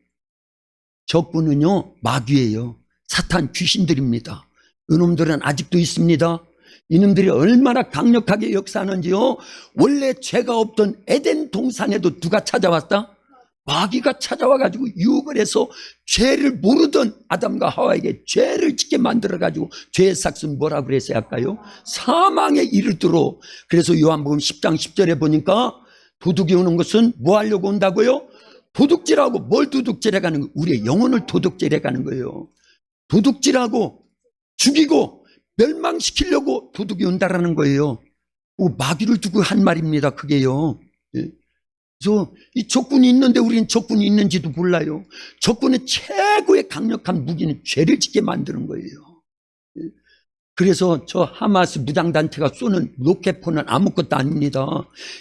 적군은요 마귀예요. 사탄 귀신들입니다. 이놈들은 아직도 있습니다. 이놈들이 얼마나 강력하게 역사하는지요. 원래 죄가 없던 에덴 동산에도 누가 찾아왔다? 마귀가 찾아와가지고 유혹을 해서 죄를 모르던 아담과 하와에게 죄를 짓게 만들어가지고 죄의 삭은 뭐라고 그랬어요 아까요? 사망에 이르도록. 그래서 요한복음 10장 10절에 보니까 도둑이 오는 것은 뭐 하려고 온다고요? 도둑질하고. 뭘 도둑질해가는 거예요? 우리의 영혼을 도둑질해가는 거예요. 도둑질하고 죽이고 멸망시키려고 도둑이 온다라는 거예요. 마귀를 두고 한 말입니다 그게요. 그래서 이 적군이 있는데 우리는 적군이 있는지도 몰라요. 적군의 최고의 강력한 무기는 죄를 짓게 만드는 거예요. 그래서 저 하마스 무장단체가 쏘는 로켓포는 아무것도 아닙니다.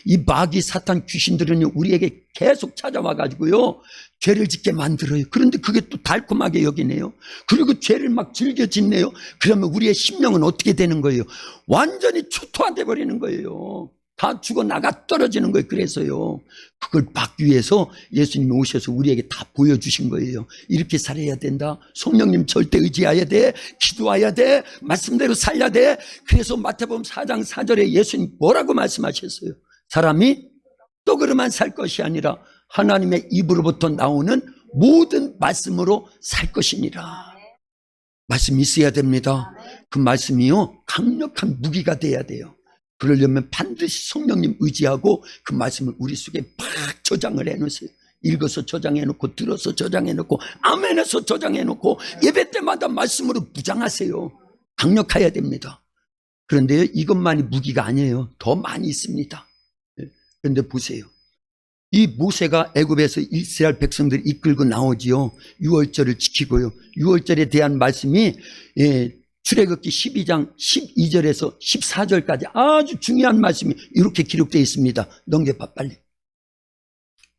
이 마귀 사탄 귀신들은 우리에게 계속 찾아와 가지고요 죄를 짓게 만들어요. 그런데 그게 또 달콤하게 여기네요. 그리고 죄를 막 즐겨 짓네요. 그러면 우리의 심령은 어떻게 되는 거예요? 완전히 초토화돼 버리는 거예요. 다 죽어나가 떨어지는 거예요. 그래서요 그걸 막기 위해서 예수님이 오셔서 우리에게 다 보여주신 거예요. 이렇게 살아야 된다. 성령님 절대 의지해야 돼. 기도해야 돼. 말씀대로 살려야 돼. 그래서 마태복음 4장 4절에 예수님 뭐라고 말씀하셨어요? 사람이 떡으로만 살 것이 아니라 하나님의 입으로부터 나오는 모든 말씀으로 살 것이니라. 말씀이 있어야 됩니다. 그 말씀이요 강력한 무기가 돼야 돼요. 그러려면 반드시 성령님 의지하고 그 말씀을 우리 속에 팍 저장을 해놓으세요. 읽어서 저장해놓고, 들어서 저장해놓고, 아멘해서 저장해놓고, 예배 때마다 말씀으로 무장하세요. 강력해야 됩니다. 그런데 이것만이 무기가 아니에요. 더 많이 있습니다. 그런데 보세요. 이 모세가 애굽에서 이스라엘 백성들을 이끌고 나오지요. 유월절을 지키고요. 유월절에 대한 말씀이 출애굽기 12장 12절에서 14절까지 아주 중요한 말씀이 이렇게 기록되어 있습니다. 넘겨봐 빨리.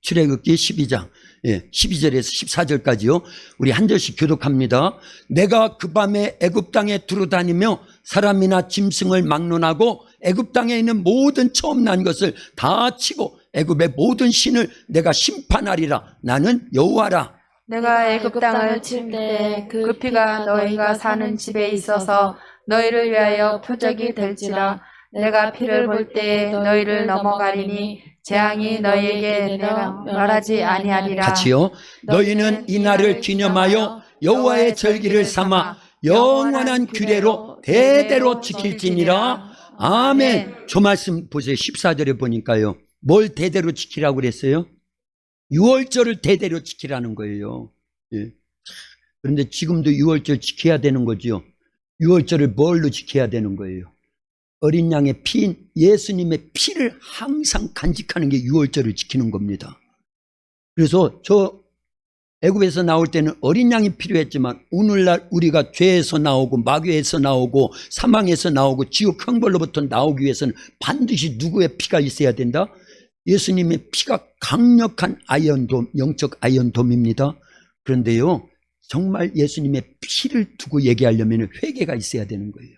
출애굽기 12장 12절에서 14절까지요. 우리 한 절씩 교독합니다. 내가 그 밤에 애굽 땅에 두루다니며 사람이나 짐승을 막론하고 애굽 땅에 있는 모든 처음 난 것을 다 치고 애굽의 모든 신을 내가 심판하리라. 나는 여호와라. 내가 애굽 땅을 칠 때 그 피가 너희가 사는 집에 있어서 너희를 위하여 표적이 될지라. 내가 피를 볼 때 너희를 넘어가리니 재앙이 너희에게 내가 멸하지 아니하리라. 같이요. 너희는 이 날을 기념하여 여호와의 절기를 삼아 영원한 규례로 대대로 지킬지니라. 아멘. 저 말씀 보세요. 14절에 보니까요. 뭘 대대로 지키라고 그랬어요? 유월절을 대대로 지키라는 거예요. 예. 그런데 지금도 유월절 지켜야 되는 거죠. 유월절을 뭘로 지켜야 되는 거예요? 어린 양의 피인 예수님의 피를 항상 간직하는 게 유월절을 지키는 겁니다. 그래서 저 애굽에서 나올 때는 어린 양이 필요했지만 오늘날 우리가 죄에서 나오고 마귀에서 나오고 사망에서 나오고 지옥 형벌로부터 나오기 위해서는 반드시 누구의 피가 있어야 된다? 예수님의 피가 강력한 아이언돔, 영적 아이언돔입니다. 그런데요, 정말 예수님의 피를 두고 얘기하려면 회개가 있어야 되는 거예요.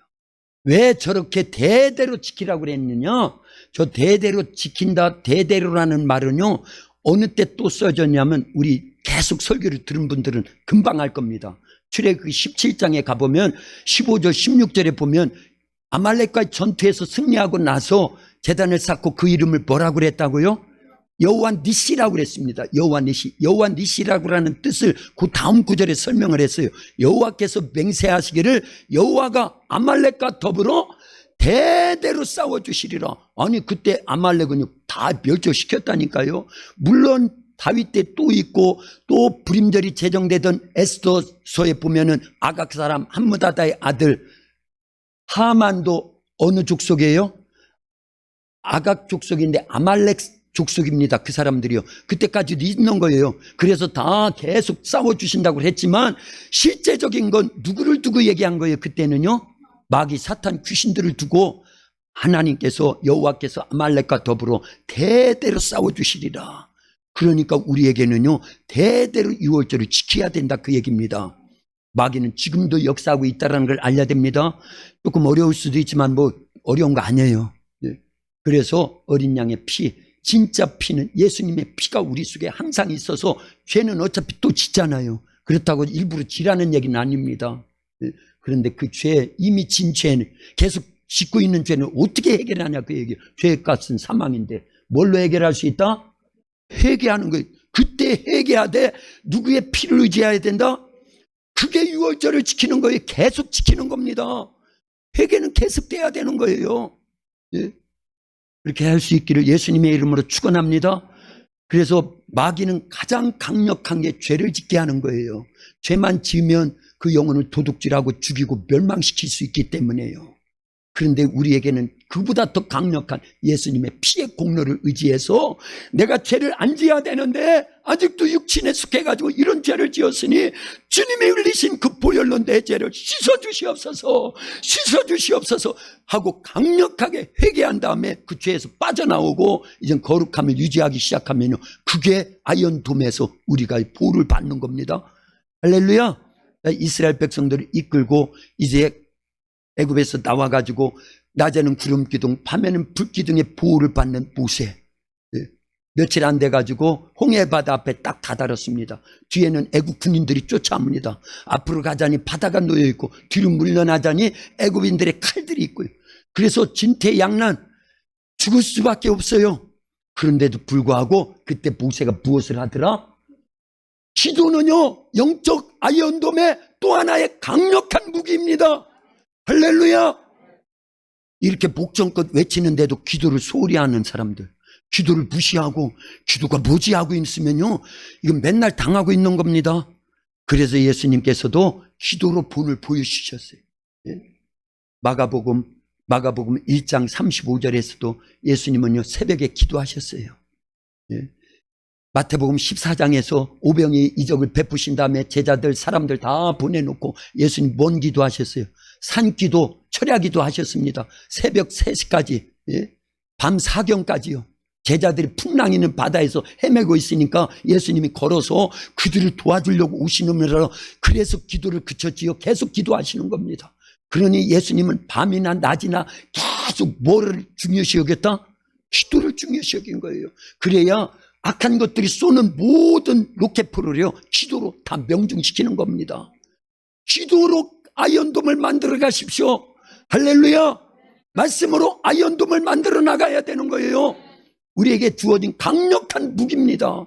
왜 저렇게 대대로 지키라고 그랬느냐? 저 대대로 지킨다, 대대로라는 말은요, 어느 때 또 써졌냐면 우리 계속 설교를 들은 분들은 금방 알 겁니다. 출애굽기 17장에 가보면 15절 16절에 보면 아말렉과의 전투에서 승리하고 나서 제단을 쌓고 그 이름을 뭐라고 그랬다고요? 여호와 니시라고 그랬습니다. 여호와 니시. 여호와 니시라고 하는 뜻을 그 다음 구절에 설명을 했어요. 여호와께서 맹세하시기를 여호와가 아말렉과 더불어 대대로 싸워주시리라. 아니 그때 아말렉은 다 멸절시켰다니까요. 물론 다윗 때 또 있고 또 불임절이 제정되던 에스더서에 보면은 아각 사람 함므다다의 아들 하만도 어느 족속이에요? 아각 족속인데 아말렉 족속입니다. 그 사람들이요. 그때까지도 있는 거예요. 그래서 다 계속 싸워주신다고 했지만 실제적인 건 누구를 두고 얘기한 거예요. 그때는요. 마귀 사탄 귀신들을 두고 하나님께서 여호와께서 아말렉과 더불어 대대로 싸워주시리라. 그러니까 우리에게는요. 대대로 유월절을 지켜야 된다 그 얘기입니다. 마귀는 지금도 역사하고 있다는 걸 알려야 됩니다. 조금 어려울 수도 있지만 뭐 어려운 거 아니에요. 그래서 어린 양의 피, 진짜 피는 예수님의 피가 우리 속에 항상 있어서 죄는 어차피 또 짓잖아요. 그렇다고 일부러 지라는 얘기는 아닙니다. 그런데 그 죄, 이미 진 죄는 계속 짓고 있는 죄는 어떻게 해결하냐 그 얘기예요. 죄의 값은 사망인데 뭘로 해결할 수 있다? 회개하는 거예요. 그때 회개하되 누구의 피를 의지해야 된다? 그게 유월절을 지키는 거예요. 계속 지키는 겁니다. 회개는 계속돼야 되는 거예요. 예? 그렇게 할 수 있기를 예수님의 이름으로 축원합니다. 그래서 마귀는 가장 강력한 게 죄를 짓게 하는 거예요. 죄만 지으면 그 영혼을 도둑질하고 죽이고 멸망시킬 수 있기 때문에요. 그런데 우리에게는 그보다 더 강력한 예수님의 피의 공로를 의지해서 내가 죄를 안 지어야 되는데 아직도 육신에 속해가지고 이런 죄를 지었으니 주님이 흘리신 그 보혈로 내 죄를 씻어주시옵소서 하고 강력하게 회개한 다음에 그 죄에서 빠져나오고 이제 거룩함을 유지하기 시작하면요, 그게 아이언돔에서 우리가 보호를 받는 겁니다. 할렐루야. 이스라엘 백성들을 이끌고 이제 애굽에서 나와가지고 낮에는 구름 기둥, 밤에는 불 기둥의 보호를 받는 모세. 며칠 안 돼가지고 홍해바다 앞에 딱 다다랐습니다. 뒤에는 애굽 군인들이 쫓아옵니다. 앞으로 가자니 바다가 놓여있고 뒤로 물러나자니 애굽인들의 칼들이 있고요. 그래서 진퇴양난 죽을 수밖에 없어요. 그런데도 불구하고 그때 모세가 무엇을 하더라? 기도는요, 영적 아이언돔의 또 하나의 강력한 무기입니다. 할렐루야. 이렇게 목전껏 외치는데도 기도를 소홀히 하는 사람들, 기도를 무시하고 기도가 뭐지 하고 있으면요, 이건 맨날 당하고 있는 겁니다. 그래서 예수님께서도 기도로 본을 보여주셨어요. 마가복음 1장 35절에서도 예수님은요 새벽에 기도하셨어요. 마태복음 14장에서 오병이 이적을 베푸신 다음에 제자들 사람들 다 보내놓고 예수님 뭔 기도하셨어요? 산기도, 철야기도 하셨습니다. 새벽 3시까지, 밤 사경까지요. 제자들이 풍랑이는 바다에서 헤매고 있으니까 예수님이 걸어서 그들을 도와주려고 오시느라 그래서 기도를 그쳤지요. 계속 기도하시는 겁니다. 그러니 예수님은 밤이나 낮이나 계속 뭐를 중요시 여겼다? 기도를 중요시 여긴 거예요. 그래야 악한 것들이 쏘는 모든 로켓포를요, 기도로 다 명중시키는 겁니다. 기도로 아이언돔을 만들어 가십시오. 할렐루야. 말씀으로 아이언돔을 만들어 나가야 되는 거예요. 우리에게 주어진 강력한 무기입니다.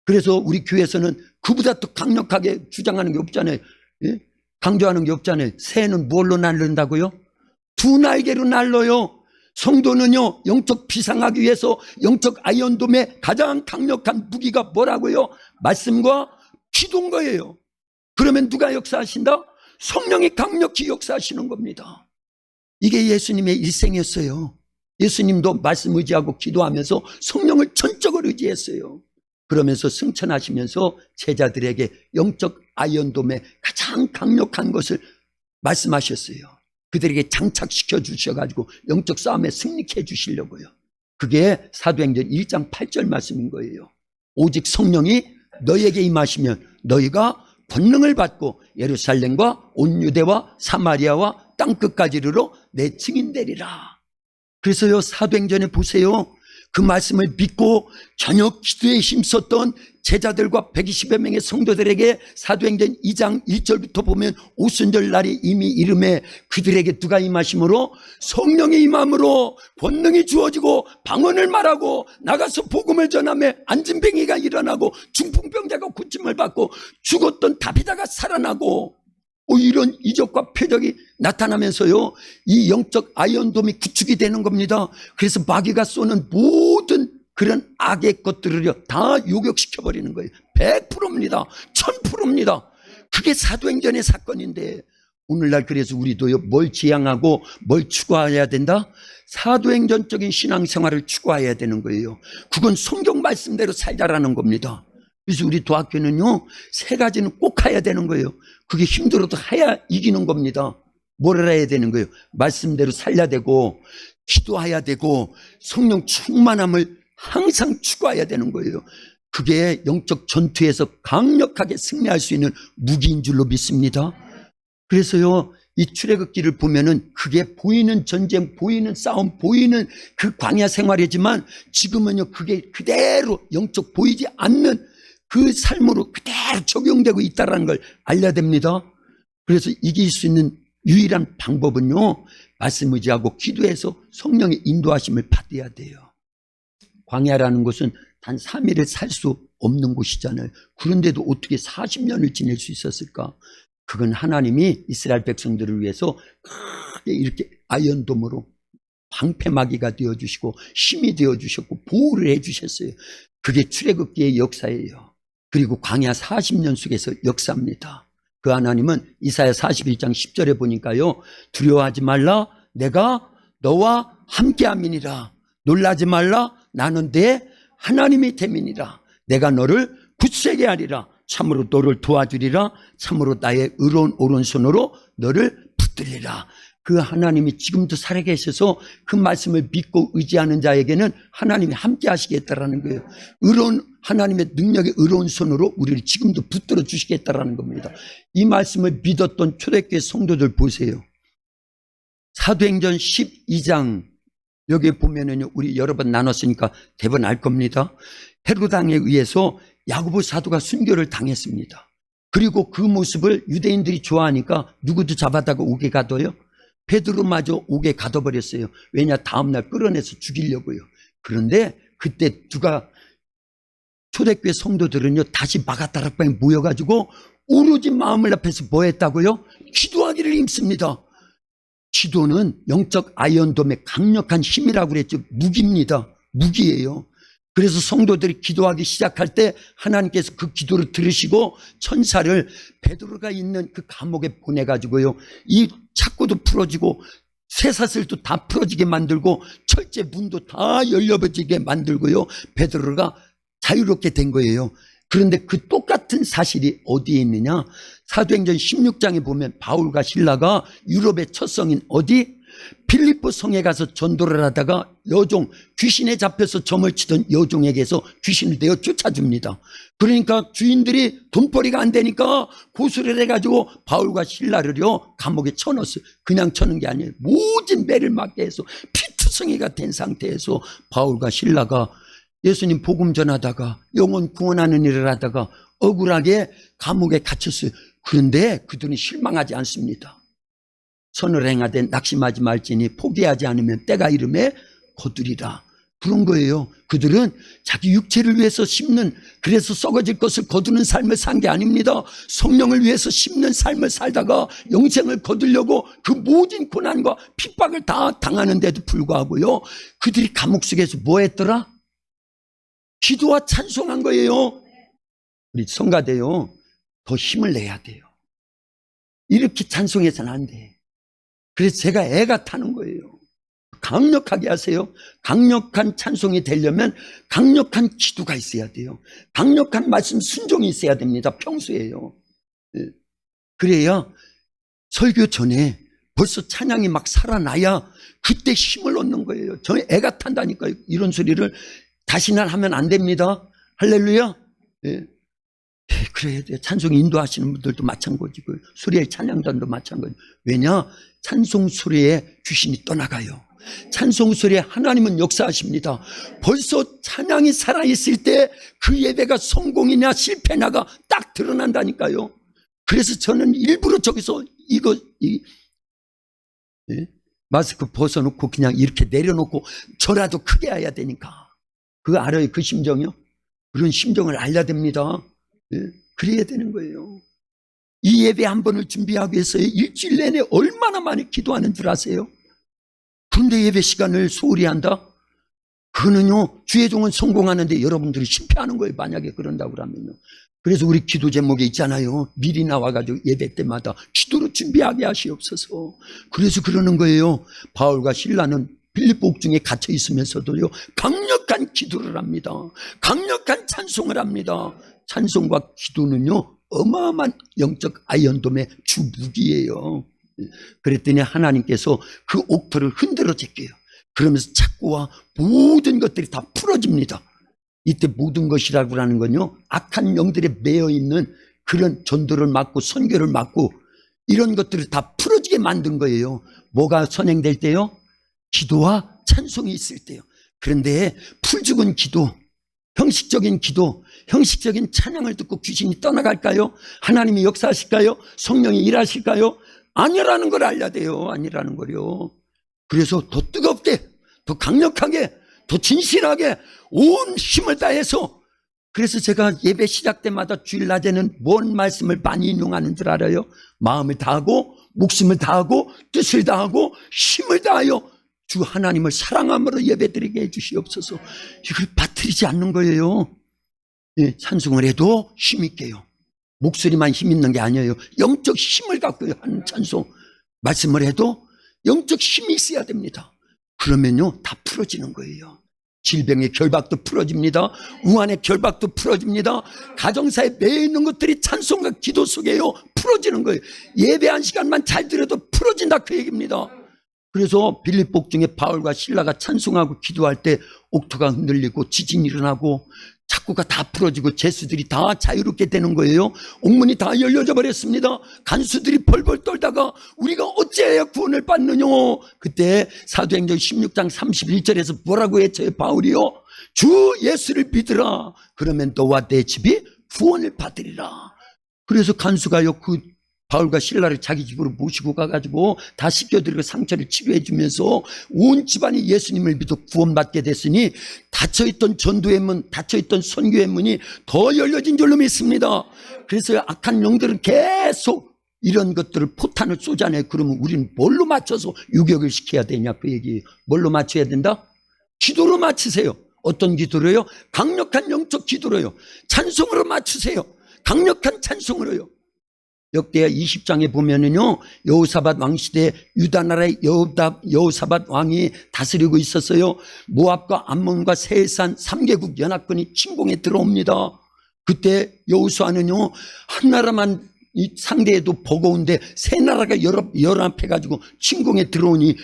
그래서 우리 교회에서는 그보다 더 강력하게 주장하는 게 없잖아요. 예? 강조하는 게 없잖아요. 새는 뭘로 날른다고요? 두 날개로 날려요. 성도는요, 영적 비상하기 위해서 영적 아이언돔의 가장 강력한 무기가 뭐라고요? 말씀과 기도인 거예요. 그러면 누가 역사하신다? 성령이 강력히 역사하시는 겁니다. 이게 예수님의 일생이었어요. 예수님도 말씀 의지하고 기도하면서 성령을 전적으로 의지했어요. 그러면서 승천하시면서 제자들에게 영적 아이언돔의 가장 강력한 것을 말씀하셨어요. 그들에게 장착시켜 주셔가지고 영적 싸움에 승리케 해주시려고요. 그게 사도행전 1장 8절 말씀인 거예요. 오직 성령이 너희에게 임하시면 너희가 권능을 받고 예루살렘과 온 유대와 사마리아와 땅끝까지 이르러 내 증인 되리라. 그래서요, 사도행전에 보세요. 그 말씀을 믿고 저녁 기도에 힘썼던 제자들과 120여 명의 성도들에게 사도행전 2장 1절부터 보면 오순절 날이 이미 이름에 그들에게 누가 임하심으로? 성령의 임함으로 권능이 주어지고 방언을 말하고 나가서 복음을 전하며 안진뱅이가 일어나고 중풍병자가 고침을 받고 죽었던 다비다가 살아나고 이런 이적과 표적이 나타나면서요, 이 영적 아이언돔이 구축이 되는 겁니다. 그래서 마귀가 쏘는 모든 그런 악의 것들을요 다 요격시켜버리는 거예요. 100%입니다. 1000%입니다. 그게 사도행전의 사건인데, 오늘날 그래서 우리도요, 뭘 지향하고 뭘 추구해야 된다? 사도행전적인 신앙생활을 추구해야 되는 거예요. 그건 성경 말씀대로 살자라는 겁니다. 그래서 우리 도학교는요, 3가지는 꼭 해야 되는 거예요. 그게 힘들어도 해야 이기는 겁니다. 뭘 해야 되는 거예요? 말씀대로 살려야 되고, 기도해야 되고, 성령 충만함을 항상 추구해야 되는 거예요. 그게 영적 전투에서 강력하게 승리할 수 있는 무기인 줄로 믿습니다. 그래서요, 이 출애굽기를 보면은 그게 보이는 전쟁, 보이는 싸움, 보이는 그 광야 생활이지만 지금은요, 그게 그대로 영적 보이지 않는 그 삶으로 그대로 적용되고 있다는 걸 알려야 됩니다. 그래서 이길 수 있는 유일한 방법은요, 말씀 의지하고 기도해서 성령의 인도하심을 받아야 돼요. 광야라는 곳은 단 3일을 살 수 없는 곳이잖아요. 그런데도 어떻게 40년을 지낼 수 있었을까? 그건 하나님이 이스라엘 백성들을 위해서 크게 이렇게 아이언돔으로 방패막이가 되어주시고 힘이 되어주셨고 보호를 해주셨어요. 그게 출애굽기의 역사예요. 그리고 광야 40년 속에서 역사입니다. 그 하나님은 이사야 41장 10절에 보니까요, 두려워하지 말라, 내가 너와 함께함이니라. 놀라지 말라, 나는 내 하나님이 됨이니라. 내가 너를 굳세게 하리라. 참으로 너를 도와주리라. 참으로 나의 의로운 오른손으로 너를 붙들리라. 그 하나님이 지금도 살아계셔서 그 말씀을 믿고 의지하는 자에게는 하나님이 함께 하시겠다라는 거예요. 의로운 하나님의 능력의 의로운 손으로 우리를 지금도 붙들어 주시겠다라는 겁니다. 이 말씀을 믿었던 초대교회 성도들 보세요. 사도행전 12장 여기 보면은요, 우리 여러 번 나눴으니까 대번 알 겁니다. 헤로당에 의해서 야고보 사도가 순교를 당했습니다. 그리고 그 모습을 유대인들이 좋아하니까 누구도 잡아다가 옥에 가둬요? 베드로마저 옥에 가둬버렸어요. 왜냐? 다음날 끌어내서 죽이려고요. 그런데 그때 누가 초대교회 성도들은요, 다시 마가다락방에 모여가지고 오로지 마음을 앞에서 뭐 했다고요? 기도하기를 힘씁니다. 기도는 영적 아이언돔의 강력한 힘이라고 그랬죠. 무기입니다. 무기예요. 그래서 성도들이 기도하기 시작할 때 하나님께서 그 기도를 들으시고 천사를 베드로가 있는 그 감옥에 보내가지고요, 이 착고도 풀어지고 쇠사슬도 다 풀어지게 만들고 철제 문도 다 열려버지게 만들고요, 베드로가 자유롭게 된 거예요. 그런데 그 똑같은 사실이 어디에 있느냐? 사도행전 16장에 보면 바울과 실라가 유럽의 첫 성인 어디? 빌립보 성에 가서 전도를 하다가 여종, 귀신에 잡혀서 점을 치던 여종에게서 귀신을 내어 쫓아줍니다. 그러니까 주인들이 돈벌이가 안 되니까 고소를 해가지고 바울과 실라를요 감옥에 쳐넣었어요. 그냥 쳐는 게 아니에요. 모진 매를 맞게 해서 피 투성이가 된 상태에서 바울과 실라가 예수님 복음 전하다가 영혼 구원하는 일을 하다가 억울하게 감옥에 갇혔어요. 그런데 그들은 실망하지 않습니다. 선을 행하되 낙심하지 말지니 포기하지 않으면 때가 이름에 거두리라. 그런 거예요. 그들은 자기 육체를 위해서 심는, 그래서 썩어질 것을 거두는 삶을 산 게 아닙니다. 성령을 위해서 심는 삶을 살다가 영생을 거두려고 그 모든 고난과 핍박을 다 당하는데도 불구하고요, 그들이 감옥 속에서 뭐 했더라? 기도와 찬송한 거예요. 우리 성가대요, 더 힘을 내야 돼요. 이렇게 찬송해서는 안 돼. 그래서 제가 애가 타는 거예요. 강력하게 하세요. 강력한 찬송이 되려면 강력한 기도가 있어야 돼요. 강력한 말씀 순종이 있어야 됩니다. 평소에요. 그래야 설교 전에 벌써 찬양이 막 살아나야 그때 힘을 얻는 거예요. 저 애가 탄다니까요. 이런 소리를 다시는 하면 안 됩니다. 할렐루야. 그래야 돼요. 찬송 인도하시는 분들도 마찬가지고 수리의 찬양단도 마찬가지고. 왜냐? 찬송 소리에 귀신이 떠나가요. 찬송 소리에 하나님은 역사하십니다. 벌써 찬양이 살아있을 때 그 예배가 성공이냐 실패냐가 딱 드러난다니까요. 그래서 저는 일부러 저기서 마스크 벗어놓고 그냥 이렇게 내려놓고 저라도 크게 해야 되니까. 그거 알아요? 그 심정이요? 그런 심정을 알려야 됩니다. 그래야 되는 거예요. 이 예배 한 번을 준비하기 위해서 일주일 내내 얼마나 많이 기도하는 줄 아세요? 그런데 예배 시간을 소홀히 한다? 그거는요, 주의 종은 성공하는데 여러분들이 실패하는 거예요. 만약에 그런다고 그러면요. 그래서 우리 기도 제목에 있잖아요. 미리 나와가지고 예배 때마다 기도로 준비하게 하시옵소서. 그래서 그러는 거예요. 바울과 실라는 빌립보 옥중에 갇혀 있으면서도요, 강력한 기도를 합니다. 강력한 찬송을 합니다. 찬송과 기도는요, 어마어마한 영적 아이언돔의 주 무기예요. 그랬더니 하나님께서 그 옥토를 흔들어 제껴요. 그러면서 착고와 모든 것들이 다 풀어집니다. 이때 모든 것이라고 하는 건요, 악한 영들에 매여 있는 그런 전도를 막고 선교를 막고 이런 것들을 다 풀어지게 만든 거예요. 뭐가 선행될 때요? 기도와 찬송이 있을 때요. 그런데 풀죽은 기도, 형식적인 기도, 형식적인 찬양을 듣고 귀신이 떠나갈까요? 하나님이 역사하실까요? 성령이 일하실까요? 아니라는 걸 알려야 돼요. 아니라는 거요. 그래서 더 뜨겁게, 더 강력하게, 더 진실하게 온 힘을 다해서, 그래서 제가 예배 시작 때마다 주일 낮에는 뭔 말씀을 많이 인용하는 줄 알아요? 마음을 다하고 목숨을 다하고 뜻을 다하고 힘을 다하여 주 하나님을 사랑함으로 예배드리게 해주시옵소서. 이걸 빠뜨리지 않는 거예요. 찬송을 해도 힘있게요. 목소리만 힘 있는 게 아니에요. 영적 힘을 갖고 하는 찬송. 말씀을 해도 영적 힘이 있어야 됩니다. 그러면요, 다 풀어지는 거예요. 질병의 결박도 풀어집니다. 우환의 결박도 풀어집니다. 가정사에 매여 있는 것들이 찬송과 기도 속에요, 풀어지는 거예요. 예배 한 시간만 잘 들어도 풀어진다, 그 얘기입니다. 그래서 빌립보 옥중에 바울과 실라가 찬송하고 기도할 때 옥토가 흔들리고 지진이 일어나고 착고가 다 풀어지고 죄수들이 다 자유롭게 되는 거예요. 옥문이 다 열려져 버렸습니다. 간수들이 벌벌 떨다가 우리가 어찌해야 구원을 받느냐. 그때 사도행전 16장 31절에서 뭐라고 외쳐요? 바울이요, 주 예수를 믿으라. 그러면 너와 내 집이 구원을 받으리라. 그래서 간수가요, 그 바울과 실라를 자기 집으로 모시고 가가지고 다 씻겨드리고 상처를 치료해 주면서 온 집안이 예수님을 믿어 구원받게 됐으니 닫혀있던 전도의 문, 닫혀있던 선교의 문이 더 열려진 줄로 믿습니다. 그래서 악한 영들은 계속 이런 것들을 포탄을 쏘잖아요. 그러면 우리는 뭘로 맞춰서 유격을 시켜야 되냐, 그 얘기. 뭘로 맞춰야 된다? 기도로 맞추세요. 어떤 기도로요? 강력한 영적 기도로요. 찬송으로 맞추세요. 강력한 찬송으로요. 역대하 20장에 보면은요, 여호사밧 왕 시대에 유다 나라의 여호사밧 왕이 다스리고 있었어요. 모압과 암몬과 세산 3개국 연합군이 침공에 들어옵니다. 그때 여호수아는요, 한 나라만 상대해도 버거운데 세 나라가 연합해가지고 침공에 들어오니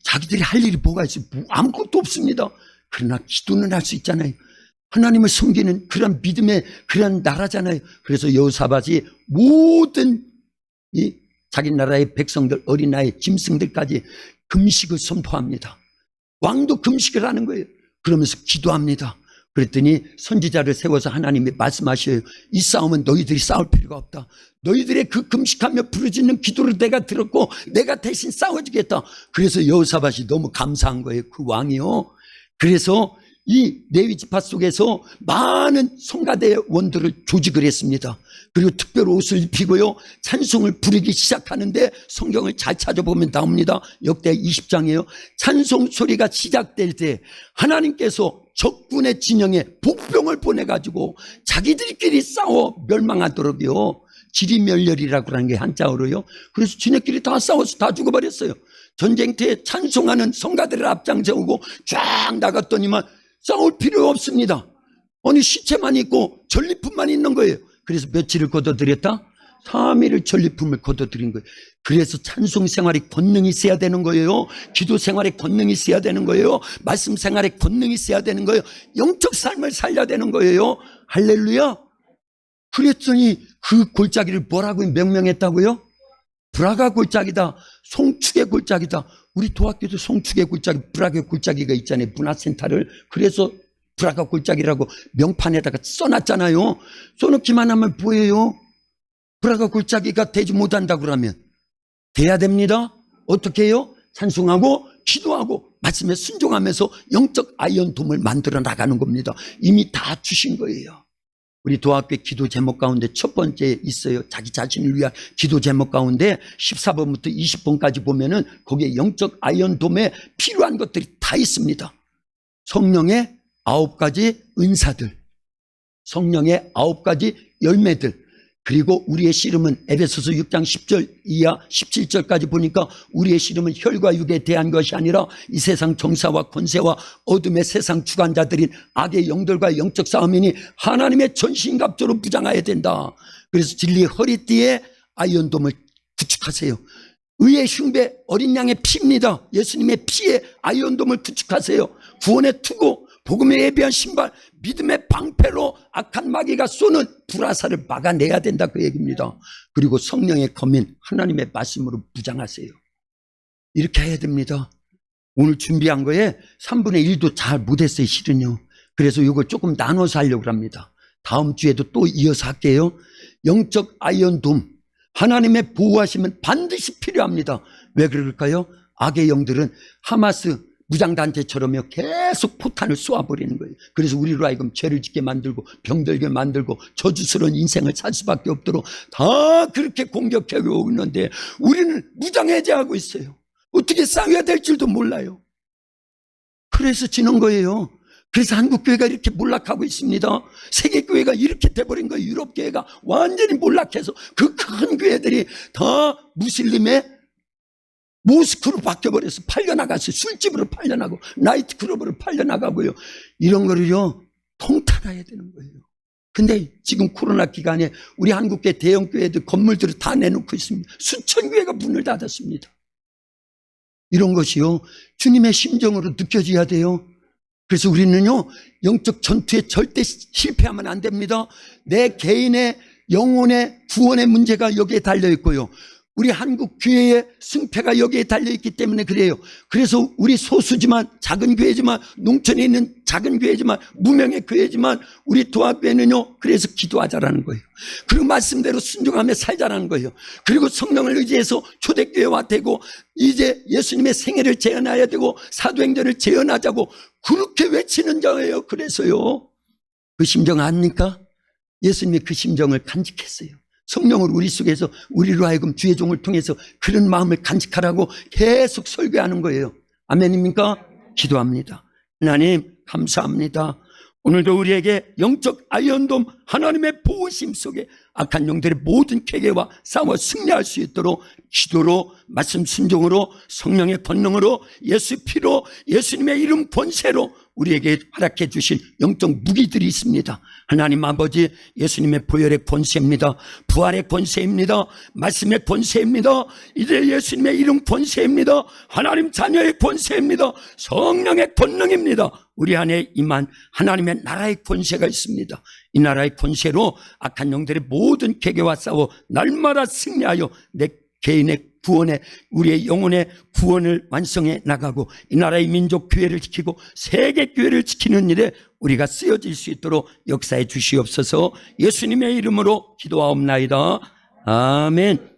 자기들이 할 일이 뭐가 있어요? 아무것도 없습니다. 그러나 기도는 할 수 있잖아요. 하나님을 섬기는 그런 믿음의 그런 나라잖아요. 그래서 여호사밧이 모든 자기 나라의 백성들, 어린아이, 짐승들까지 금식을 선포합니다. 왕도 금식을 하는 거예요. 그러면서 기도합니다. 그랬더니 선지자를 세워서 하나님이 말씀하셔요. 이 싸움은 너희들이 싸울 필요가 없다. 너희들의 그 금식하며 부르짖는 기도를 내가 들었고 내가 대신 싸워주겠다. 그래서 여호사밧이 너무 감사한 거예요. 그 왕이요. 그래서 이 레위 지파 속에서 많은 성가대 원들을 조직을 했습니다. 그리고 특별 옷을 입히고요. 찬송을 부르기 시작하는데 성경을 잘 찾아보면 나옵니다. 역대 20장이에요. 찬송 소리가 시작될 때 하나님께서 적군의 진영에 복병을 보내가지고 자기들끼리 싸워 멸망하도록요. 지리멸렬이라고 하는 게 한자어로요. 그래서 지네끼리 다 싸워서 다 죽어버렸어요. 전쟁터에 찬송하는 성가대를 앞장세우고 쫙 나갔더니만 싸울 필요 없습니다. 아니 시체만 있고 전리품만 있는 거예요. 그래서 며칠을 거둬들였다? 3일을 전리품을 거둬들인 거예요. 그래서 찬송 생활에 권능이 있어야 되는 거예요. 기도 생활에 권능이 있어야 되는 거예요. 말씀 생활에 권능이 있어야 되는 거예요. 영적 삶을 살려야 되는 거예요. 할렐루야. 그랬더니 그 골짜기를 뭐라고 명명했다고요? 브라가 골짜기다. 송축의 골짜기다. 우리 도학교도 송축의 골짜기, 브라가 골짜기가 있잖아요. 문화센터를. 그래서 브라가 골짜기라고 명판에다가 써놨잖아요. 써놓기만 하면 뭐예요? 브라가 골짜기가 되지 못한다고 그러면 돼야 됩니다. 어떻게 해요? 찬송하고 기도하고 말씀에 순종하면서 영적 아이언돔을 만들어 나가는 겁니다. 이미 다 주신 거예요. 우리 도학교 기도 제목 가운데 첫 번째 있어요. 자기 자신을 위한 기도 제목 가운데 14번부터 20번까지 보면은 거기에 영적 아이언돔에 필요한 것들이 다 있습니다. 성령의 9가지 은사들, 성령의 9가지 열매들, 그리고 우리의 씨름은 에베소서 6장 10절 이하 17절까지 보니까 우리의 씨름은 혈과 육에 대한 것이 아니라 이 세상 정사와 권세와 어둠의 세상 주관자들인 악의 영들과 영적 싸움이니 하나님의 전신갑주로 무장해야 된다. 그래서 진리의 허리띠에 아이언돔을 구축하세요. 의의 흉배 어린 양의 피입니다. 예수님의 피에 아이언돔을 구축하세요. 구원의 투구, 복음에 예비한 신발, 믿음의 방패로 악한 마귀가 쏘는 불화살을 막아내야 된다, 그 얘기입니다. 그리고 성령의 검인 하나님의 말씀으로 무장하세요. 이렇게 해야 됩니다. 오늘 준비한 거에 3분의 1도 잘 못했어요, 실은요. 그래서 이걸 조금 나눠서 하려고 합니다. 다음 주에도 또 이어서 할게요. 영적 아이언돔, 하나님의 보호하심은 반드시 필요합니다. 왜 그럴까요? 악의 영들은 하마스 무장단체처럼요 계속 포탄을 쏘아버리는 거예요. 그래서 우리로 하여금 죄를 짓게 만들고 병들게 만들고 저주스러운 인생을 살 수밖에 없도록 다 그렇게 공격하고 있는데 우리는 무장해제하고 있어요. 어떻게 싸워야 될 줄도 몰라요. 그래서 지는 거예요. 그래서 한국교회가 이렇게 몰락하고 있습니다. 세계교회가 이렇게 돼버린 거예요. 유럽교회가 완전히 몰락해서 그 큰 교회들이 다 무슬림의 모스크로 바뀌어버려서 팔려나가서 술집으로 팔려나가고 나이트클럽으로 팔려나가고요. 이런 거를요 통탄해야 되는 거예요. 근데 지금 코로나 기간에 우리 한국계 대형교회들 건물들을 다 내놓고 있습니다. 수천 교회가 문을 닫았습니다. 이런 것이요 주님의 심정으로 느껴져야 돼요. 그래서 우리는요 영적 전투에 절대 실패하면 안 됩니다. 내 개인의 영혼의 구원의 문제가 여기에 달려있고요, 우리 한국 교회의 승패가 여기에 달려있기 때문에 그래요. 그래서 우리 소수지만 작은 교회지만 농촌에 있는 작은 교회지만 무명의 교회지만 우리 도합교회는요 그래서 기도하자라는 거예요. 그리고 말씀대로 순종하며 살자라는 거예요. 그리고 성령을 의지해서 초대교회와 되고 이제 예수님의 생애를 재현해야 되고 사도행전을 재현하자고 그렇게 외치는 자예요. 그래서요 그 심정 아닙니까? 예수님이 그 심정을 간직했어요. 성령을 우리 속에서 우리로 하여금 주의 종을 통해서 그런 마음을 간직하라고 계속 설교하는 거예요. 아멘입니까? 기도합니다. 하나님 감사합니다. 오늘도 우리에게 영적 아이언돔 하나님의 보호심 속에 악한 영들의 모든 계계와 싸워 승리할 수 있도록 기도로 말씀 순종으로 성령의 권능으로 예수 피로 예수님의 이름 권세로 우리에게 허락해 주신 영적 무기들이 있습니다. 하나님 아버지, 예수님의 보혈의 권세입니다. 부활의 권세입니다. 말씀의 권세입니다. 이제 예수님의 이름 권세입니다. 하나님 자녀의 권세입니다. 성령의 권능입니다. 우리 안에 임한 하나님의 나라의 권세가 있습니다. 이 나라의 권세로 악한 영들의 모든 계계와 싸워 날마다 승리하여 내 개인의 구원에, 우리의 영혼의 구원을 완성해 나가고 이 나라의 민족 교회를 지키고 세계 교회를 지키는 일에 우리가 쓰여질 수 있도록 역사해 주시옵소서. 예수님의 이름으로 기도하옵나이다. 아멘.